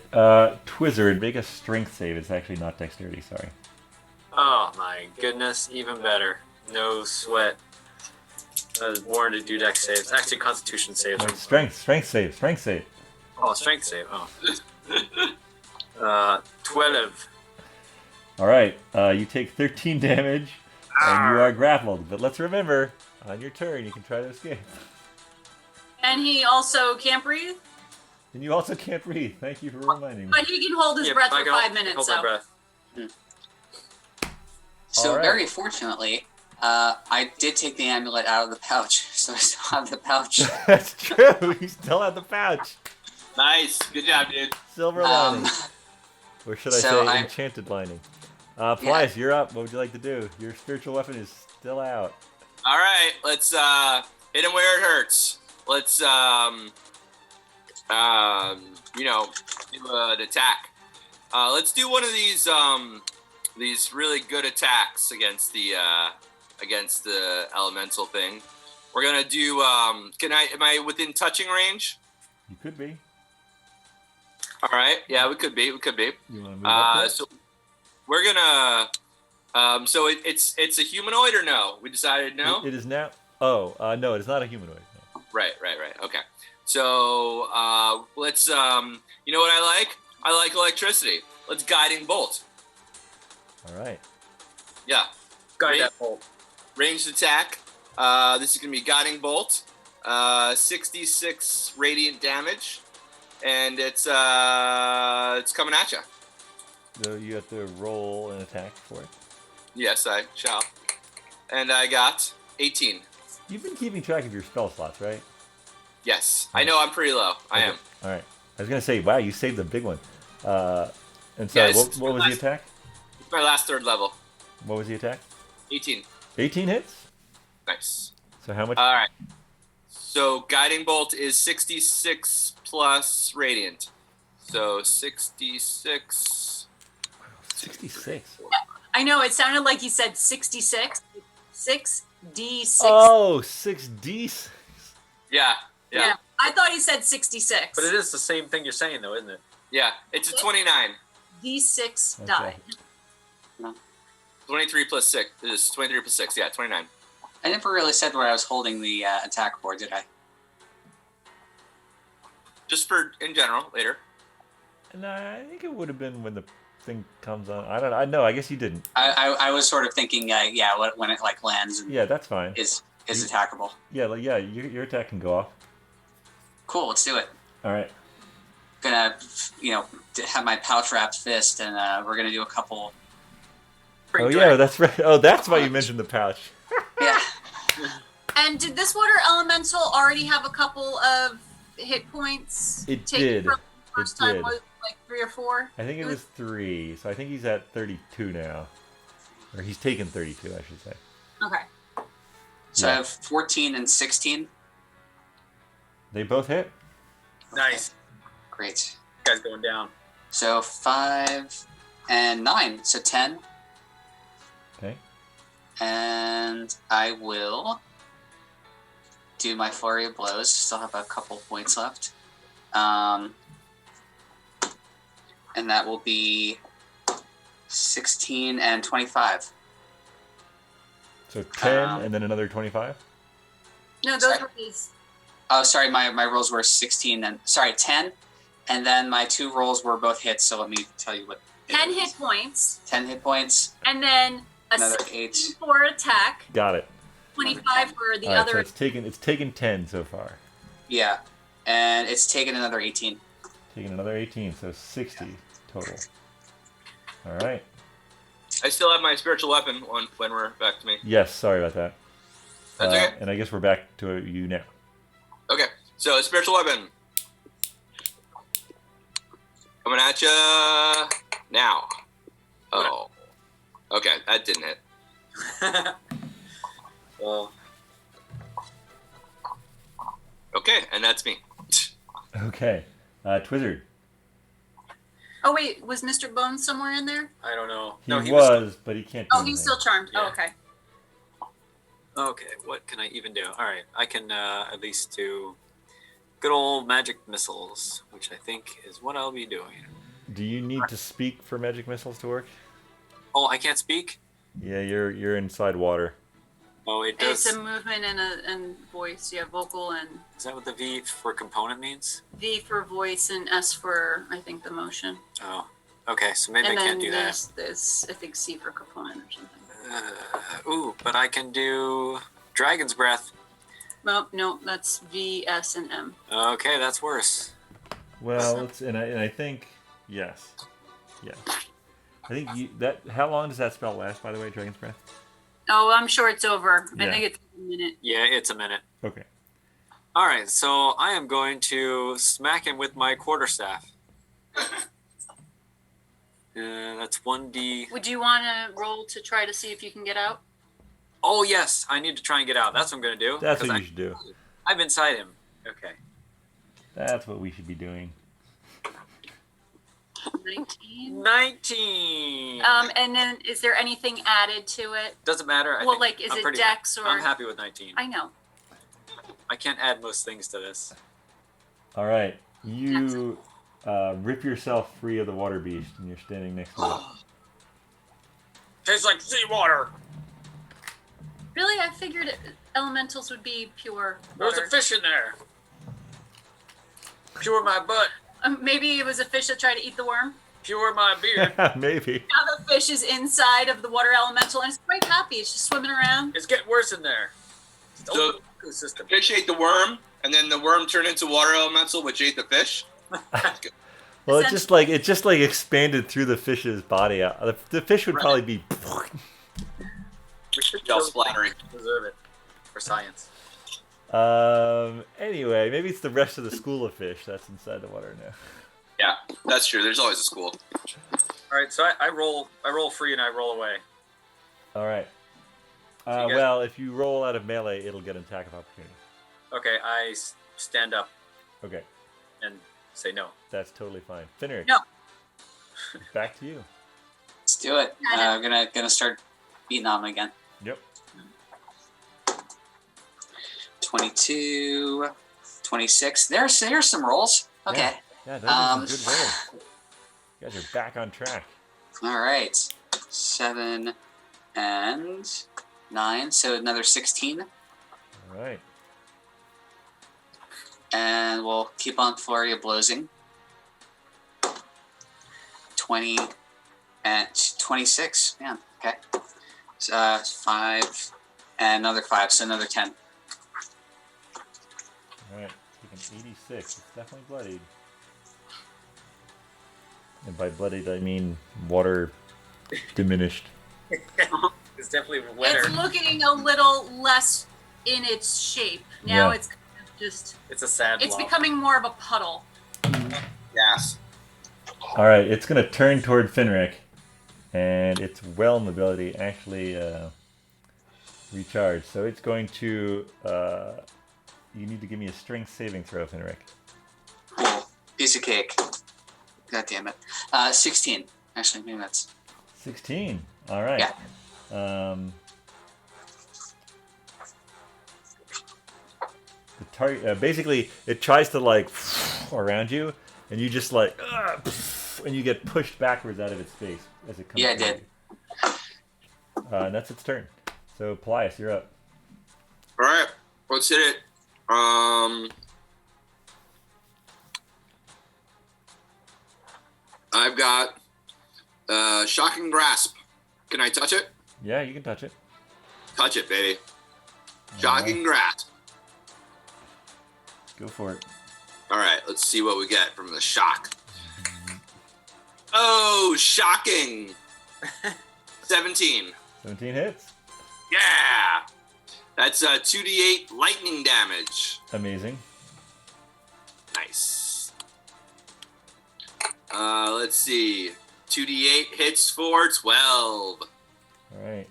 Twizzard, make a strength save. It's actually not dexterity. Sorry. Oh my goodness, even better. No sweat. I was born to do dex saves. Actually, constitution saves. No, strength save. Oh, strength save. Oh. 12. All right. You take 13 damage, and you are grappled. But let's remember, on your turn, you can try to escape. And he also can't breathe, And you also can't breathe. Thank you for reminding me. but he can hold his breath I for can 5 hold minutes. my So breath. So All right. very fortunately, I did take the amulet out of the pouch, so I still have the pouch. That's true. You still have the pouch. Nice, good job, dude. Silver lining. Or should I so say enchanted lining? Paelias, you're up. What would you like to do? Your spiritual weapon is still out. All right, let's hit him where it hurts. Let's do an attack. Let's do one of these really good attacks against the elemental thing. We're gonna do. Am I within touching range? You could be. All right. Yeah, we could be. You want to move up there? So we're gonna. So it's a humanoid or no? We decided no. It is now. Oh, no, it is not a humanoid. No. Right. Okay. So let's. You know what I like? I like electricity. Let's guiding bolt. All right. Yeah. Guide that bolt. Ranged attack. This is gonna be guiding bolt. 66 radiant damage, and it's coming at you. So you have to roll an attack for it. Yes, I shall. And I got 18. You've been keeping track of your spell slots, right? Yes, I know I'm pretty low. I am. All right. I was gonna say, wow, you saved the big one. And so, Yeah, what was the attack? It's my last third level. What was the attack? 18. 18 hits. Nice. So how much? All right. So guiding bolt is 66 plus radiant. So 66. 66. I know it sounded like he said 66. 6d6. Oh, 6d. Yeah. I thought he said 66. But it is the same thing you're saying, though, isn't it? Yeah. It's a 29. D6 Okay. die. 23 plus 6. It is 23 plus 6. Yeah, 29. I never really said where I was holding the attack for, did I? Just for in general later. No, I think it would have been when the thing comes on. I don't know. I guess you didn't. I was sort of thinking, when it like lands and Yeah, that's fine. is attackable. Yeah, your attack can go off. Cool, let's do it. All right. Gonna, have my pouch wrapped fist, and we're gonna do a couple. Oh yeah, that's right. Oh, that's why you mentioned the pouch. Yeah. And did this water elemental already have a couple of hit points? It taken did. From the first time did. was it like 3 or 4? I think it was 3, so I think he's at 32 now. Or he's taken 32, I should say. Okay. So I have 14 and 16. They both hit? Nice. Great. Guy's going down. So 5 and 9, so 10. Okay. And I will do my flurry of blows. Still have a couple points left. And that will be 16 and 25. So 10 and then another 25? No, those Sorry. were his. Oh, sorry, my rolls were 16 and 10, and then my 2 rolls were both hits. So let me tell you what. 10 hit points, 10 hit points, and then a another 16 8. for attack, Got it. 25 for the All right, other. so it's taken 10 so far. Yeah, and it's taken another 18. Taking another 18, so 60 total. All right. I still have my spiritual weapon when we're back to me. Yes, sorry about that. That's okay. And I guess we're back to you now. Okay, so spiritual weapon. Coming at ya now. Oh. Okay, that didn't hit. Well, Okay, and that's me. Okay. Twizzard. Oh wait, was Mr. Bones somewhere in there? I don't know. He, No, was, but he can't do Oh, he's anything. still charmed. Yeah. Oh, okay. Okay, what can I even do? All right, I can at least do good old magic missiles, which I think is what I'll be doing. Do you need to speak for magic missiles to work? Oh, I can't speak? Yeah, you're inside water. Oh, it does. It's a movement and voice. Yeah, vocal and Is that what the V for component means? V for voice and S for I think the motion. Oh, okay, so maybe and I then can't do that. there's I think C for component or something. But I can do Dragon's Breath. Well, no, that's V, S, and M. Okay, that's worse. Well, I think yes, yeah. I think how long does that spell last? By the way, Dragon's Breath. Oh, I'm sure it's over. Yeah. I think it's a minute. Yeah, it's a minute. Okay. All right, so I am going to smack him with my quarterstaff. That's 1d. Would you want to roll to try to see if you can get out? Oh, yes, I need to try and get out. That's what I'm going to do. That's 'cause what you should do. I'm inside him. Okay. That's what we should be doing. 19. 19. And then is there anything added to it? Doesn't matter. Well, like, is it dex or? I'm happy with 19. I know. I can't add most things to this. All right. You rip yourself free of the water beast, and you're standing next to it. Tastes like seawater. Really, I figured elementals would be pure There was water. a fish in there. Pure my butt. Maybe it was a fish that tried to eat the worm. Pure my beard. Maybe. Now the fish is inside of the water elemental and it's quite happy. It's just swimming around. It's getting worse in there. It's So- open ecosystem. Fish ate the worm, and then the worm turned into water elemental, which ate the fish. Well, it just like expanded through the fish's body. The fish would probably be. We should Y'all kill it flattering. to preserve it for science. Anyway, maybe it's the rest of the school of fish that's inside the water now. Yeah, that's true. There's always a school. All right, so I roll free and I roll away. All right. So you guys- Well, if you roll out of melee, it'll get an attack of opportunity. Okay, I stand up Okay, and say no. that's totally fine. Finric. No. Back to you. Let's do it. I'm gonna start beating on him again. Yep. 22, 26. There's some rolls. Okay. Yeah, those are some good rolls. You guys are back on track. All right. 7 and 9. So another 16. All right. And we'll keep on flurry of blowsing. 20 and 26. Man, okay. 5 and another 5, so another 10. All right, taking 86. It's definitely bloodied. And by bloodied, I mean water diminished. It's definitely wetter. It's looking a little less in its shape. Now Yeah. it's kind of just, It's a sad it's blob. becoming more of a puddle. Yes. All right, it's going to turn toward Finric, and its whelm ability actually recharged. So it's going to. You need to give me a strength saving throw, Finric. Cool. Piece of cake. God damn it. 16. Actually, maybe that's... 16. All right. Yeah. The target basically it tries to like around you, and you just like and you get pushed backwards out of its face as it comes. Yeah, I toward did. you. And that's its turn. So Paelias, you're up. All right, let's hit it. I've got shocking grasp. Can I touch it? Yeah, you can touch it. Touch it, baby. Shocking grasp. Go for it. All right, let's see what we get from the shock. Oh, shocking. 17. 17 hits. Yeah. That's 2d8 lightning damage. Amazing. Nice. Let's see. 2d8 hits for 12. All right.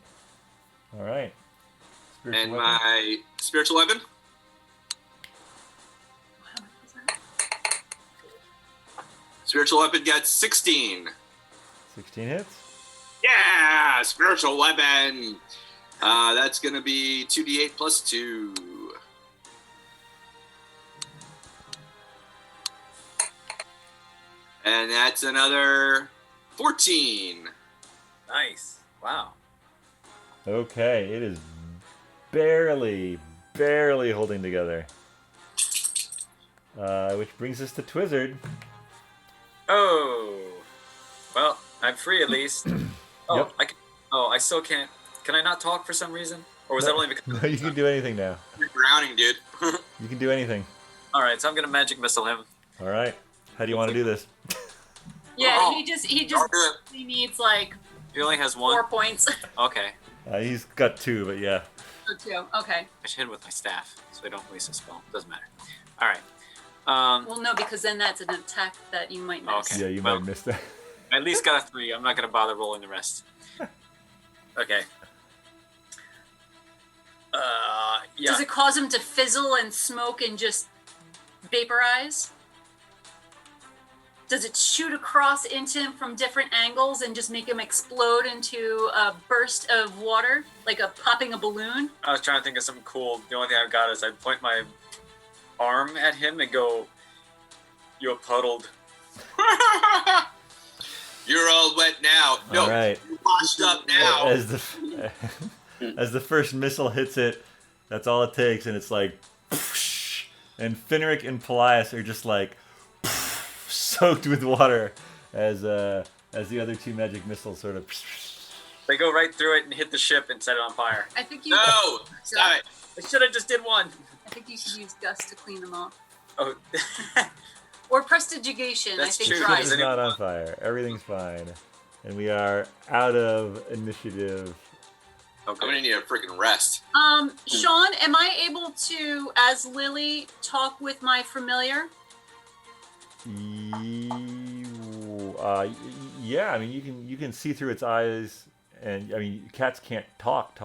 All right. Spiritual And weapon. my spiritual weapon? How much was that? Spiritual weapon gets 16. 16 hits. Yeah, spiritual weapon. That's going to be 2d8 plus 2. And that's another 14. Nice. Wow. Okay, it is barely holding together. Which brings us to Twizzard. Oh. Well, I'm free at least. Oh, Yep. I can. Oh, I still can't. Can I not talk for some reason? Or was that only because? No, you can do anything now. You're drowning, dude. You can do anything. All right, so I'm gonna magic missile him. All right. How do you want to do this? Yeah, Oh. he just Don't do it. he needs like He only has 4 one. points. Okay. He's got 2, but yeah. Or 2. Okay. I should hit him with my staff, so I don't waste a spell. Doesn't matter. All right. Well, no, because then that's an attack that you might miss. Okay. Yeah, you Well- might miss that. I at least got a 3. I'm not gonna bother rolling the rest. Okay. Yeah. Does it cause him to fizzle and smoke and just vaporize? Does it shoot across into him from different angles and just make him explode into a burst of water, like popping a balloon? I was trying to think of something cool. The only thing I've got is I point my arm at him and go, "You're puddled." You're all wet now. No, All right. you're washed up now. As the first missile hits it, that's all it takes, and it's like, and Finric and Paelias are just like soaked with water as the other 2 magic missiles sort of. They go right through it and hit the ship and set it on fire. I think you. No, stop it. I should have just did one. I think you should use Gust to clean them off, Oh, or prestidigitation. That's I think true. The dry. ship is not on fire. Everything's fine, and we are out of initiative. I'm gonna need a freaking rest. Shawn, am I able to, as Lily, talk with my familiar? Yeah, I mean you can see through its eyes, and I mean cats can't talk,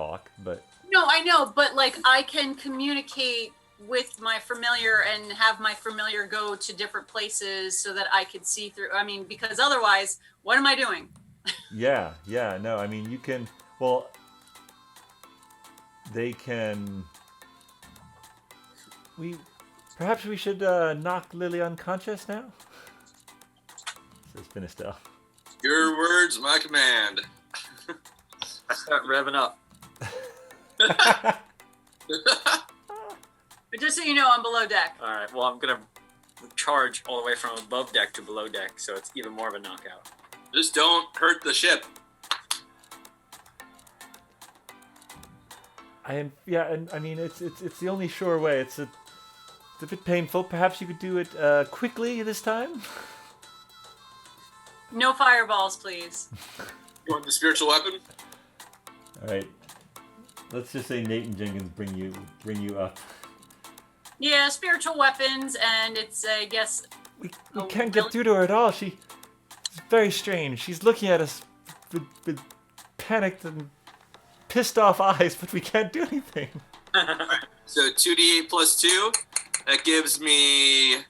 but No, I know, but like I can communicate with my familiar and have my familiar go to different places so that I could see through. I mean, because otherwise, what am I doing? yeah, no, I mean you can. Well, they can. Perhaps we should knock Lily unconscious now. Says Finistel. Your words, my command. I start revving up. But just so you know, I'm below deck. All right. Well, I'm gonna charge all the way from above deck to below deck, so it's even more of a knockout. Just don't hurt the ship. And I mean it's the only sure way. It's a bit painful. Perhaps you could do it quickly this time. No fireballs, please. You want the spiritual weapon? All right. Let's just say Nate and Jenkins bring you up. Yeah, spiritual weapons, and it's, I guess... We can't get through to her at all. She's very strange. She's looking at us with panicked and pissed off eyes, but we can't do anything. So 2d8 plus 2, that gives me 8.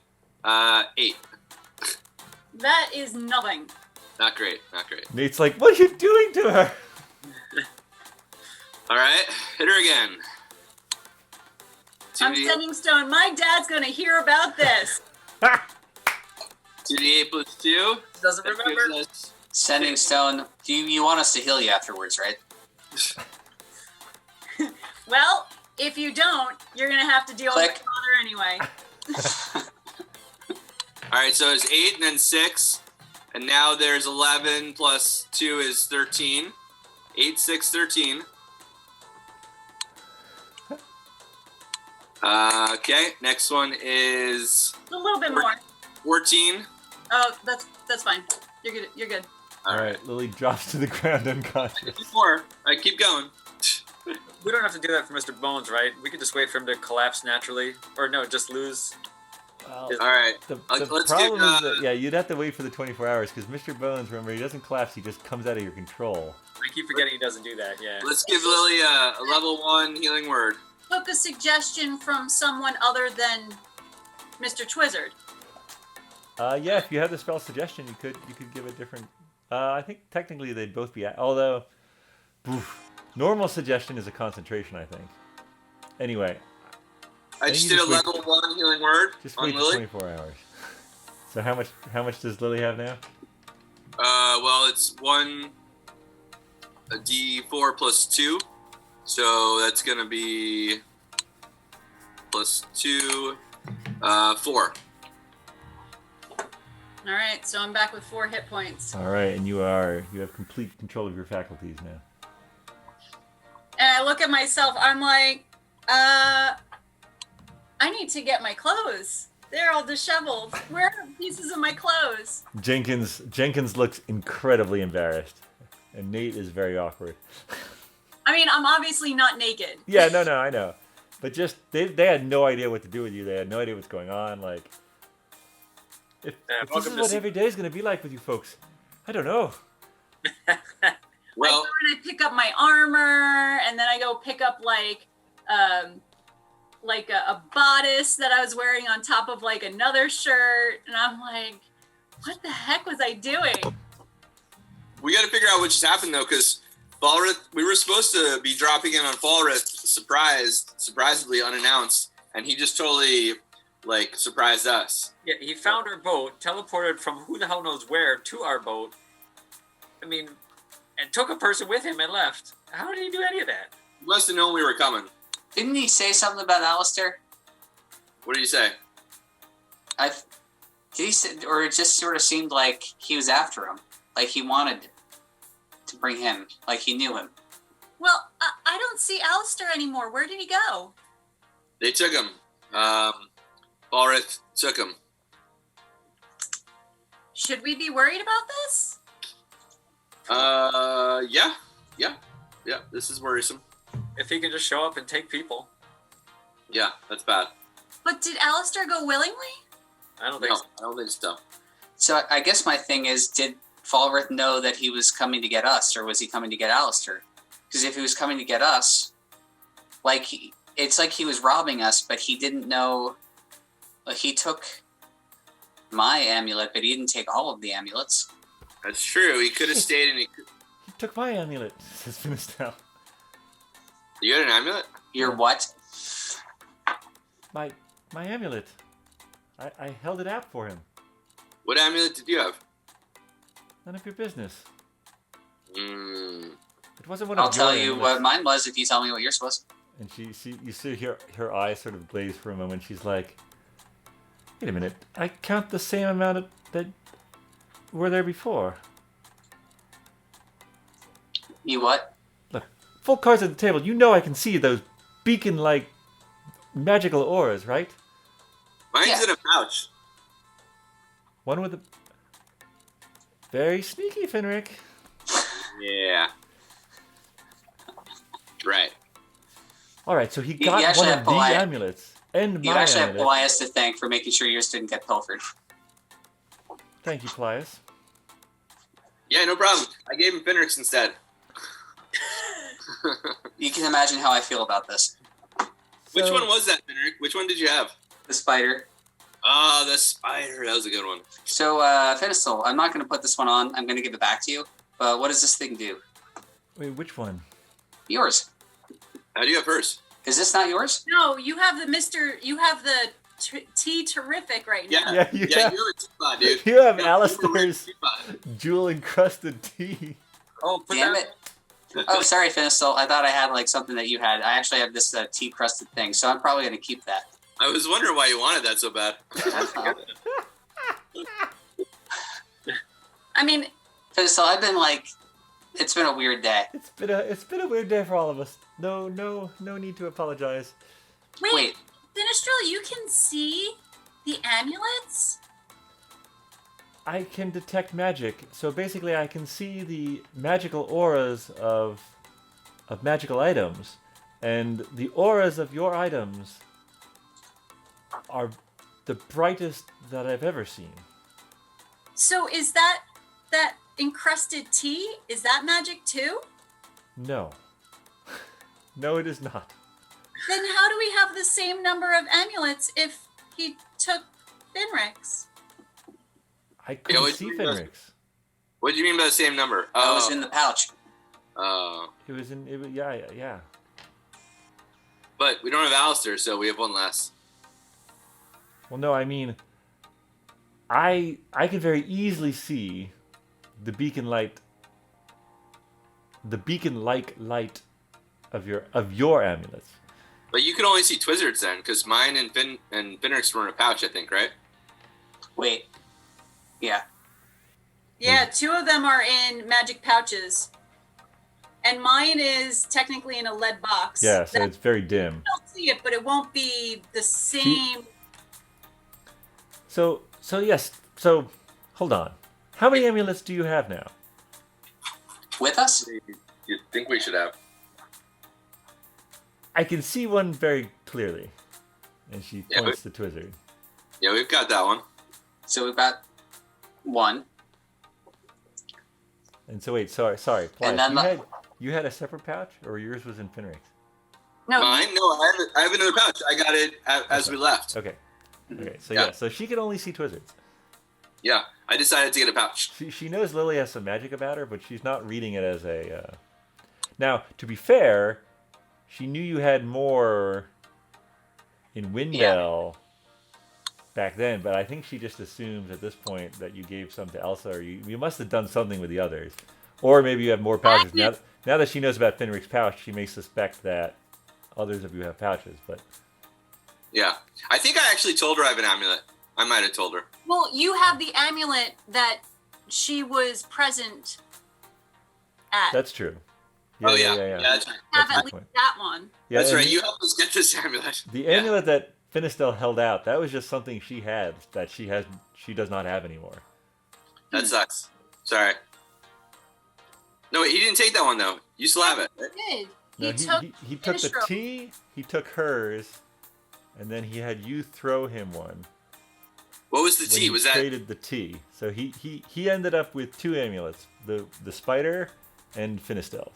That is nothing. Not great. Nate's like, what are you doing to her? All right, hit her again. I'm sending stone. My dad's gonna hear about this. 2d8 plus 2. Doesn't That remember. gives us- Sending stone. Do you want us to heal you afterwards, right? Well, if you don't, you're gonna have to deal with Click. your father anyway. All right, so it's 8 and then 6. And now there's 11 plus 2 is 13. 8, 6, 13. Okay, next one is A little bit more. 14. Oh, that's fine. You're good. You're good. All right, Lily drops to the ground unconscious. 4. All right, keep going. We don't have to do that for Mr. Bones, right? We could just wait for him to collapse naturally, or no, just lose. Well, All right. the let's problem get, is that, yeah, you'd have to wait for the 24 hours because Mr. Bones, remember, he doesn't collapse, he just comes out of your control. I keep forgetting he doesn't do that. Yeah. Let's give Lily a level 1 healing word. Took a suggestion from someone other than Mr. Twizzard. Yeah, if you have the spell suggestion, you could give a different. I think technically they'd both be. Although, normal suggestion is a concentration. I think. Anyway. I just did a level 1 healing word Just on wait for Lily. 24 hours. So how much does Lily have now? Well, it's a d4 plus 2. So that's going to be plus 2, 4. All right, so I'm back with 4 hit points. All right, and you have complete control of your faculties now. And I look at myself. I'm like, I need to get my clothes. They're all disheveled. Where are the pieces of my clothes? Jenkins looks incredibly embarrassed, and Nate is very awkward. I mean, I'm obviously not naked. Yeah, no, I know, but just they had no idea what to do with you. They had no idea what's going on. Like, if this is welcome to what see- every day is going to be like with you folks, I don't know. I Well, go and I pick up my armor, and then I go pick up like a bodice that I was wearing on top of like another shirt, and I'm like, what the heck was I doing? we got to figure out what just happened, though, because we were supposed to be dropping in on Falrith surprisingly unannounced, and he just totally, surprised us. Yeah, he found our boat, teleported from who the hell knows where to our boat. I mean, and took a person with him and left. How did he do any of that? He must have known we were coming. Didn't he say something about Alistair? What did he say? Did he say, or it just sort of seemed like he was after him, like he wanted to bring him, like he knew him. Well, I don't see Alistair anymore. Where did he go? They took him. Falrith took him. Should we be worried about this? Yeah, this is worrisome. If he can just show up and take people. Yeah, that's bad. But did Alistair go willingly? I don't think No, so. I don't think so. So I guess my thing is, did Falrith know that he was coming to get us, or was he coming to get Alistair? Because if he was coming to get us, it's like he was robbing us, but he didn't know. He took my amulet, but he didn't take all of the amulets. That's true. He could have stayed and He took my amulet, says Finistel. You had an amulet? Your what? My amulet. I held it out for him. What amulet did you have? None of your business. Mm. It wasn't one I'll of your tell you amulets. what mine was if you tell me what yours was. And you see her eyes sort of glaze for a moment. She's like, wait a minute. I count the same amount that were there before. You what? Look, full cards at the table. You know I can see those beacon-like magical auras, right? Mine's Yeah. in a pouch. One with a... Very sneaky, Finric. Yeah. Right. All right, so he You got actually one have of the Paelias- amulets. And You my actually have amulet. Paelias to thank for making sure yours didn't get pilfered. Thank you, Paelias. Yeah, no problem. I gave him Finric's instead. You can imagine how I feel about this. Which So- one was that, Finric? Which one did you have? The spider. Oh, the spider. That was a good one. So, Finistel, I'm not going to put this one on. I'm going to give it back to you. But what does this thing do? Wait, which one? Yours. How do you have hers? Is this not yours? No, you have the T terrific right now. Yeah, you have, have a teapot, dude. you have Yeah, Alistair's teapot. jewel-encrusted tea. Oh, put Damn that. it. Oh, sorry, Finistel. I thought I had like something that you had. I actually have this tea-crusted thing, so I'm probably going to keep that. I was wondering why you wanted that so bad. I mean, Finistel, I've been like, it's been a weird day. It's been a weird day for all of us. No need to apologize. wait, Finistrel, you can see the amulets? I can detect magic, so basically I can see the magical auras of magical items, and the auras of your items are the brightest that I've ever seen. So is that encrusted tea? Is that magic too? No. No, it is not. Then how do we have the same number of amulets if he took Finric's? I couldn't what see do you mean by- Finric's. What do you mean by the same number? I was in the pouch. It was in. It was, yeah. But we don't have Alistair, so we have one less. Well, no, I mean, I can very easily see the beacon-like light of your amulets. But you could only see Twizzards then, because mine and Finric's were in a pouch, I think, right? Wait. Yeah. Yeah, two of them are in magic pouches. And mine is technically in a lead box. Yeah, so That- it's very dim. I'll see it, but it won't be the same. So yes. So hold on. How many amulets do you have now? With us? You think we should have? I can see one very clearly, and she Yeah, points to Twizzard. Yeah, we've got that one. So we've got one. And so wait, sorry, And Plies, then you had a separate pouch, or yours was in Finric's? No, Mine? No, I have another pouch. I got it as we left. Okay. Okay. So Yeah. yeah. So she can only see Twizzards. Yeah, I decided to get a pouch. She knows Lily has some magic about her, but she's not reading it as a. Now, to be fair, she knew you had more in Windell back then, but I think she just assumes at this point that you gave some to Elsa, or you must have done something with the others, or maybe you have more pouches. Now that she knows about Finric's pouch, she may suspect that others of you have pouches, but. Yeah, I think I actually told her I have an amulet. I might have told her. well, you have the amulet that she was present at. That's true. Yeah, yeah. that's right. have That's a at good least point. that one. Yeah, That's and right. You helped us get this amulet. The Yeah. amulet that Finistel held out, that was just something she had that she does not have anymore. That sucks. Sorry. No, wait, he didn't take that one though. You still have it. Right? He did. No, He took he took the Finistro. tea, he took hers, and then he had you throw him one. What was the when tea? he Was that? traded the tea. So he ended up with two amulets, the spider and Finistel's.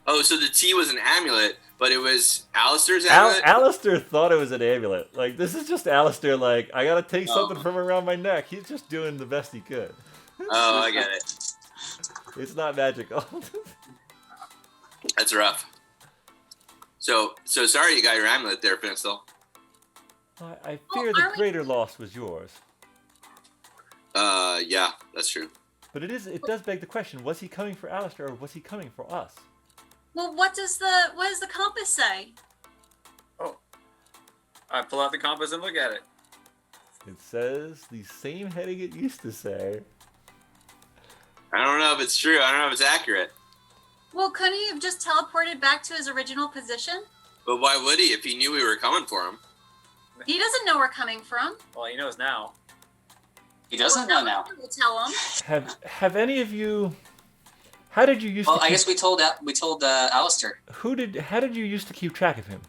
Oh, so the tea was an amulet, but it was Alistair's amulet. Alistair thought it was an amulet. Like, this is just Alistair, like, I gotta take something Oh. from around my neck. He's just doing the best he could. Oh, I get it. It's not magical. That's rough. So sorry you got your amulet there, Finistel. I fear the are we- greater loss was yours. Yeah, that's true. But it does beg the question, was he coming for Alistair or was he coming for us? Well, what does the compass say? I pull out the compass and look at it. It says the same heading it used to say. I don't know if it's true. I don't know if it's accurate. Well, couldn't he have just teleported back to his original position? But why would he if he knew we were coming for him? He doesn't know we're coming from. Well, he knows now. He doesn't know now. We'll tell him. Have any of you? How did you used Well, to? I guess we told Alistair. How did you used to keep track of him?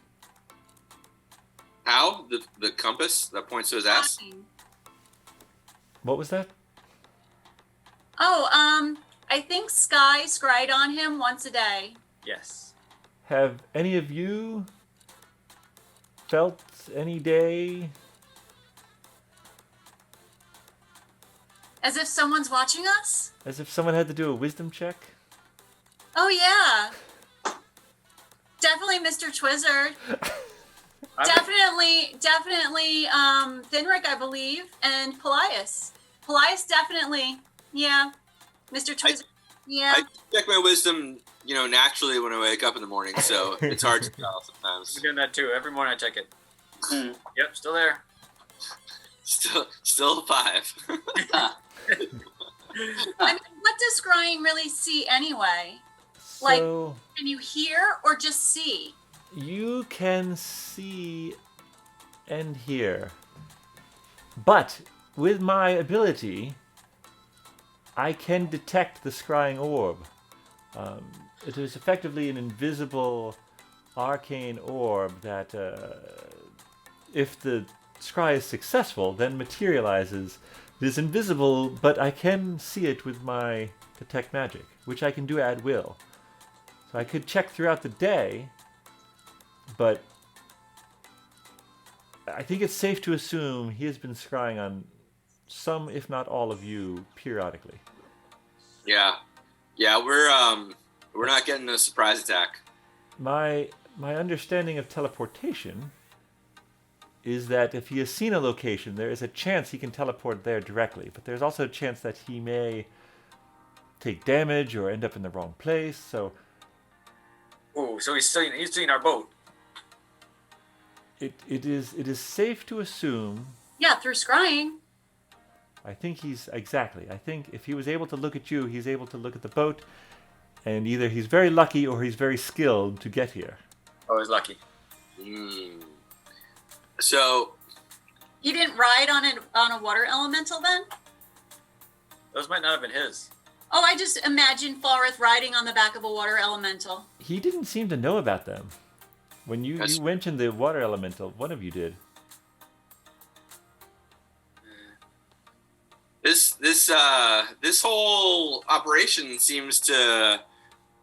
How? The compass that points to his ass? What was that? Oh, I think Skye scried on him once a day. Yes. Have any of you felt any day? As if someone's watching us? As if someone had to do a wisdom check? Oh, yeah. Definitely Mr. Twizzard. Definitely, Finric, I believe, and Paelias. Paelias definitely, yeah. Mr. Twizzard, yeah. I check my wisdom, naturally when I wake up in the morning, so it's hard to tell sometimes. I'm doing that too. Every morning I check it. Hmm. Yep, still there. Still 5. Huh. I mean, what does scrying really see anyway? Like, So can you hear or just see? you can see and hear. But with my ability, I can detect the scrying orb. It is effectively an invisible arcane orb that, if the scry is successful, then materializes. It is invisible, but I can see it with my detect magic, which I can do at will. So I could check throughout the day, but I think it's safe to assume he has been scrying on some, if not all of you, periodically. Yeah, we're not getting a surprise attack. My understanding of teleportation is that if he has seen a location, there is a chance he can teleport there directly, but there's also a chance that he may take damage or end up in the wrong place. So Ooh, so he's seeing our boat. it is safe to assume. Yeah, through scrying. I think I think if he was able to look at you, he's able to look at the boat, and either he's very lucky or he's very skilled to get here. Oh, he's lucky. So You didn't ride on a water elemental then? Those might not have been his. Oh, I just imagined Falrith riding on the back of a water elemental. He didn't seem to know about them. When you mentioned the water elemental, one of you did. this whole operation seems to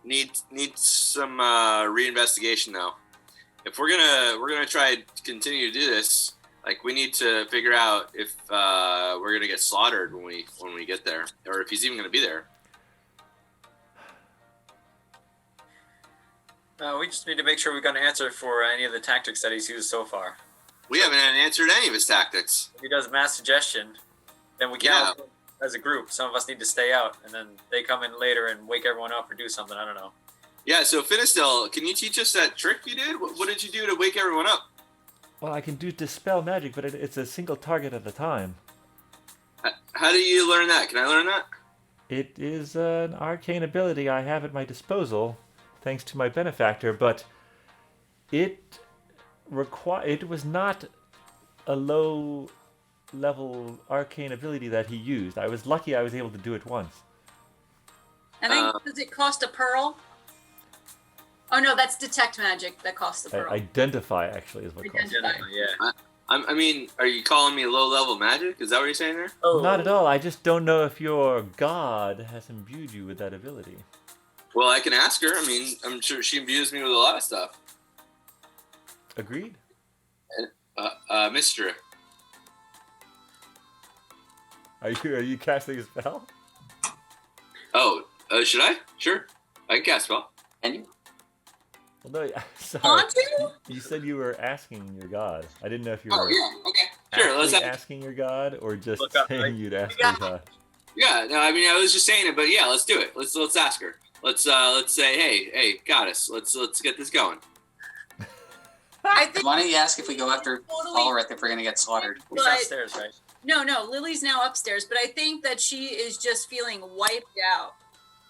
need some reinvestigation though. If we're gonna try to continue to do this, like we need to figure out if we're gonna get slaughtered when we get there, or if he's even gonna be there. We just need to make sure we got an answer for any of the tactics that he's used so far. We haven't answered any of his tactics. If he does mass suggestion, then we can't as a group. Some of us need to stay out, and then they come in later and wake everyone up or do something. I don't know. Yeah, so Finistel, can you teach us that trick you did? What did you do to wake everyone up? Well, I can do dispel magic, but it's a single target at a time. How do you learn that? Can I learn that? It is an arcane ability I have at my disposal, thanks to my benefactor, but it was not a low-level arcane ability that he used. I was lucky I was able to do it once. I think, does it cost a pearl? Oh no, that's detect magic that costs the pearl. Identify, actually, is what it costs. Yeah. I mean, are you calling me low-level magic? Is that what you're saying there? Oh. Not at all. I just don't know if your god has imbued you with that ability. Well, I can ask her. I mean, I'm sure she imbues me with a lot of stuff. Agreed. Mister. Are you casting a spell? Oh, should I? Sure. I can cast spell. Can you? Well, no, sorry. Want to? You said you were asking your god. I didn't know if you were Oh, yeah. Okay. Sure, let's actually have... asking your god or just Look up, saying right? you'd ask your god. Yeah, no, I mean, I was just saying it, but yeah, let's do it. Let's ask her. Let's say, hey, goddess, let's get this going. I think Why don't you ask if we go after Totally. Falrith if we're gonna get slaughtered? He's But- downstairs, right? no, Lily's now upstairs, but I think that she is just feeling wiped out.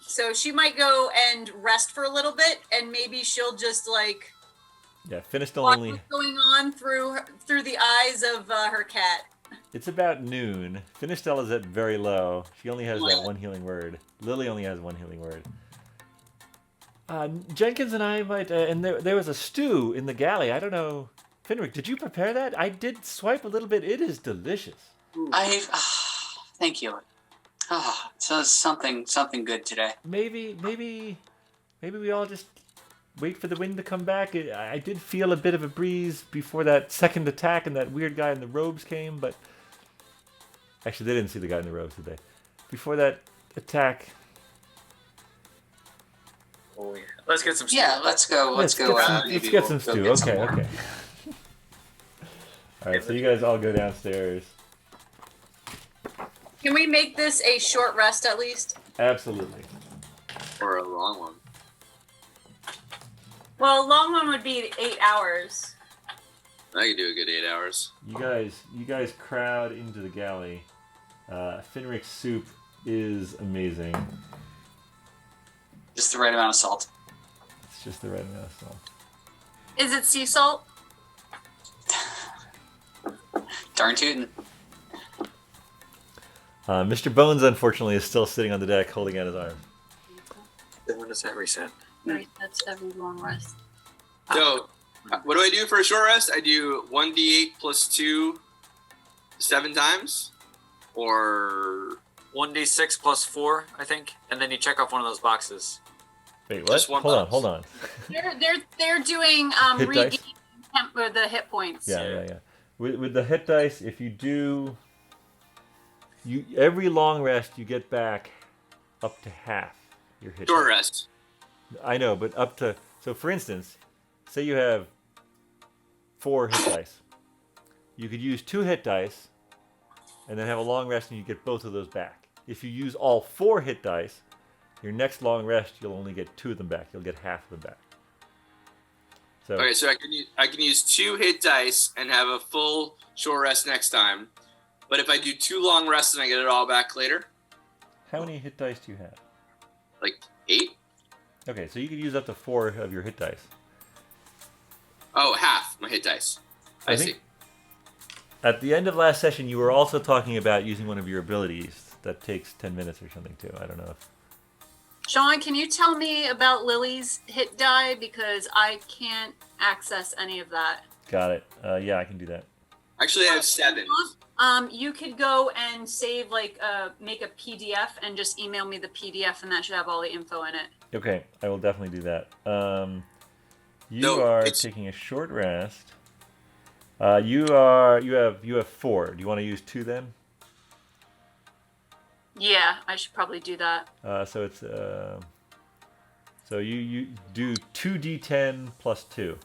So she might go and rest for a little bit, and maybe she'll just like Yeah, Finistel watch only. what's going on through the eyes of her cat. It's about noon. Finistel is at very low. She only has that one healing word. Lily only has one healing word. Jenkins and I might, and there was a stew in the galley. I don't know, Finric, did you prepare that? I did swipe a little bit. It is delicious. Thank you. So something good today. Maybe we all just wait for the wind to come back. I did feel a bit of a breeze before that second attack, and that weird guy in the robes came. But actually, they didn't see the guy in the robes, did they? Before that attack. Oh, yeah. Let's get some stew. Yeah, let's go. Let's get some stew. Okay. All right, so you guys all go downstairs. Can we make this a short rest at least? Absolutely. Or a long one. Well, a long one would be 8 hours. I could do a good 8 hours. You guys crowd into the galley. Finric's soup is amazing. Just the right amount of salt. It's just the right amount of salt. Is it sea salt? Darn tootin'. Mr. Bones, unfortunately, is still sitting on the deck holding out his arm. Then when does that reset? Right, that's every long rest. So, what do I do for a short rest? I do 1d8 plus 2 7 times? Or 1d6 plus 4, I think, and then you check off one of those boxes. Wait, what? Just one Hold on. They're doing Hit regaining dice? the hit points. Yeah. With the hit dice, if you do, every long rest you get back up to half your hit. short dice. rest. I know, but up to, so for instance, say you have 4 hit dice. You could use 2 hit dice and then have a long rest and you get both of those back. If you use all 4 hit dice, your next long rest you'll only get 2 of them back. You'll get half of them back. So Okay, so I can use 2 hit dice and have a full short rest next time. But if I do 2 long rests and I get it all back later, how many hit dice do you have? like 8? Okay, so you could use up to 4 of your hit dice. Oh, half my hit dice. I see. think at the end of last session, you were also talking about using one of your abilities that takes 10 minutes or something too. I don't know if... Shawn, can you tell me about Lily's hit die? Because I can't access any of that. Got it. Yeah, I can do that. Actually, I have 7. You could go and save, make a PDF and just email me the PDF, and that should have all the info in it. Okay, I will definitely do that. You No, are it's- taking a short rest. You have 4. Do you want to use 2 then? Yeah, I should probably do that. So it's so you do 2d10 plus 2.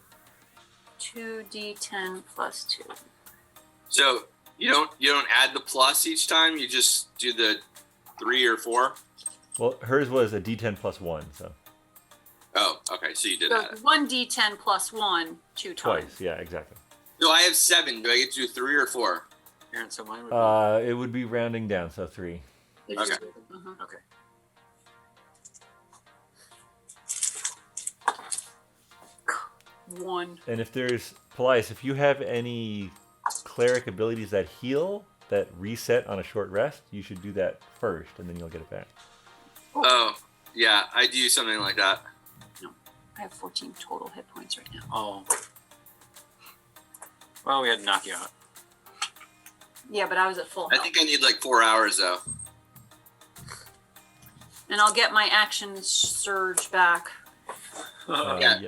2d10 plus 2. So you don't add the plus each time. You just do the 3 or 4. Well, hers was a d10 plus 1, so Oh, okay. So you did So that. 1d10 plus 1, 2 times. twice. Yeah, exactly. So I have 7. Do I get to do 3 or 4? Aaron, so mine would be... It would be rounding down, so 3. Okay. Uh-huh. Okay. One. And if there's Paelias, if you have any cleric abilities that heal that reset on a short rest, you should do that first, and then you'll get it back. Oh, yeah. I do something like that. I have 14 total hit points right now. Oh. Well, we had to knock you out. Yeah, but I was at full I health. think I need like 4 hours though. And I'll get my action surge back. Yeah.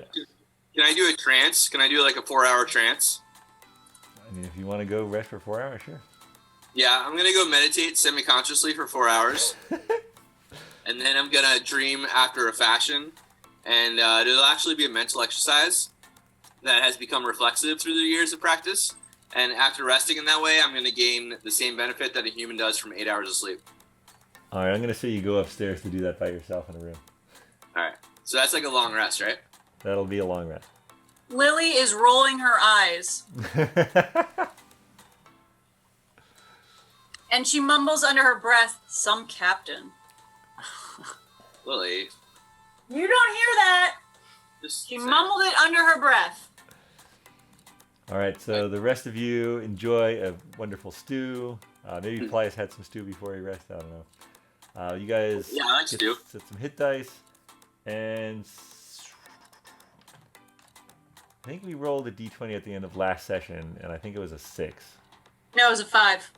Can I do a trance? Can I do like a 4-hour trance? I mean, if you want to go rest for 4 hours, sure. Yeah, I'm gonna go meditate semi-consciously for 4 hours, and then I'm gonna dream after a fashion, and it'll actually be a mental exercise that has become reflexive through the years of practice. And after resting in that way, I'm gonna gain the same benefit that a human does from 8 hours of sleep. All right, I'm going to say you go upstairs to do that by yourself in a room. All right, so that's like a long rest, right? That'll be a long rest. Lily is rolling her eyes, and she mumbles under her breath, "Some captain." Lily. You don't hear that. Just She say- mumbled it under her breath. All right, so the rest of you enjoy a wonderful stew. Maybe Paelias had some stew before he rested. I don't know. You guys Yeah, I like get stew. set some hit dice, and I think we rolled a d20 at the end of last session, and I think it was a 6. No, it was a 5.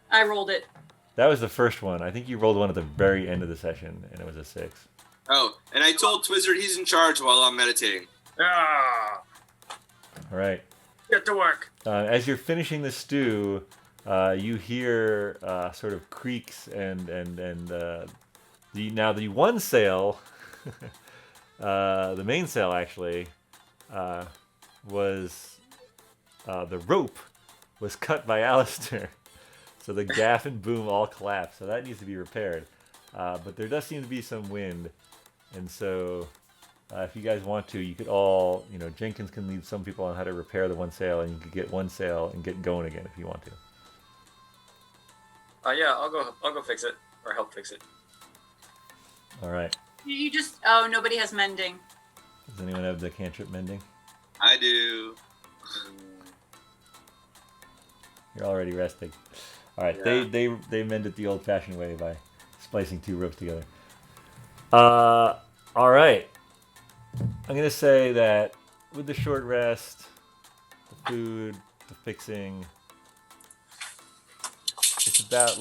I rolled it. That was the first one. I think you rolled one at the very end of the session, and it was a 6. Oh, and I told Twizzard he's in charge while I'm meditating. Ah, All right. get to work. As you're finishing the stew, you hear sort of creaks and the one sail, the main sail actually, was the rope was cut by Alistair, so the gaff and boom all collapsed. So that needs to be repaired. But there does seem to be some wind, and so. If you guys want to, you could all, Jenkins can lead some people on how to repair the one sail, and you could get one sail and get going again if you want to. Yeah, I'll go fix it or help fix it. All right. You just nobody has mending. Does anyone have the cantrip mending? I do. You're already resting. All right. Yeah. They mend it the old-fashioned way by splicing 2 ropes together. All right. I'm gonna say that with the short rest, the food, the fixing, it's about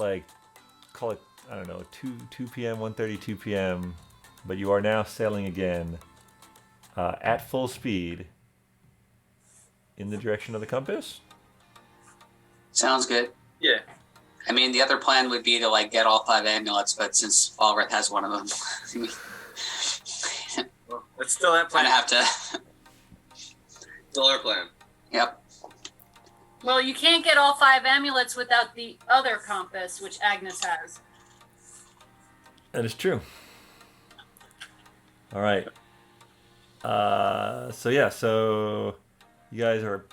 call it, I don't know, 2 p.m., 1:30, 2 p.m. But you are now sailing again at full speed in the direction of the compass. Sounds good. Yeah. I mean, the other plan would be to get all 5 amulets, but since Falrith has one of them, Well, it's still that kind plan. of have to. Still our plan. Yep. Well, you can't get all 5 amulets without the other compass, which Agnes has. That is true. All right. So you guys are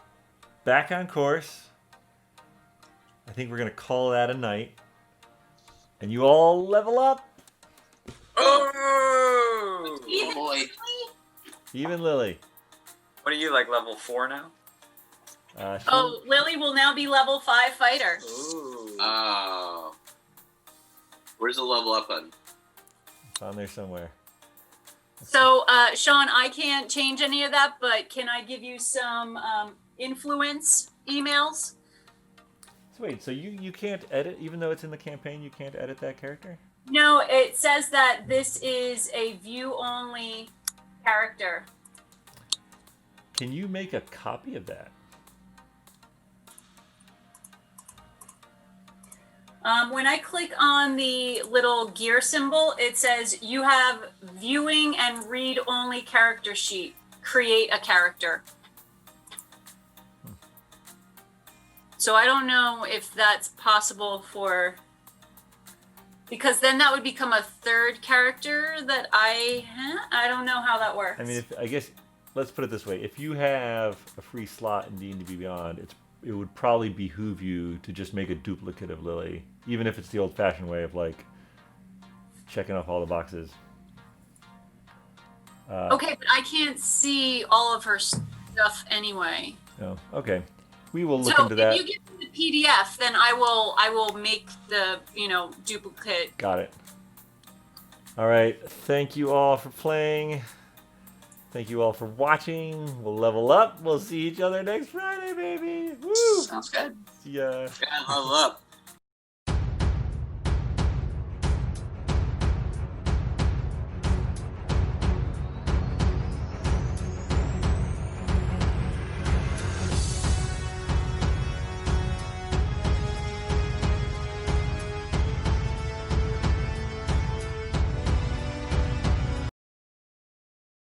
back on course. I think we're gonna call that a night, and you all level up. Oh! Oh boy. Even Lily. What are you level 4 now? Oh, Lily will now be level 5 fighter. Ooh. Oh. Where's the level up button? It's on there somewhere. So, Shawn, I can't change any of that, but can I give you some influence emails? So wait, so you can't edit, even though it's in the campaign, you can't edit that character? No, it says that this is a view-only character. Can you make a copy of that? When I click on the little gear symbol, it says you have viewing and read-only character sheet. Create a character. So I don't know if that's possible because then that would become a third character that I don't know how that works. I mean, I guess let's put it this way: if you have a free slot in D&D Beyond, it would probably behoove you to just make a duplicate of Lily, even if it's the old-fashioned way of checking off all the boxes. Okay, but I can't see all of her stuff anyway. Oh, okay. We will look So into if that. you give me the PDF, then I will make the duplicate. Got it. All right. Thank you all for playing. Thank you all for watching. We'll level up. We'll see each other next Friday, baby. Woo! Sounds good. See ya. Yeah, level up.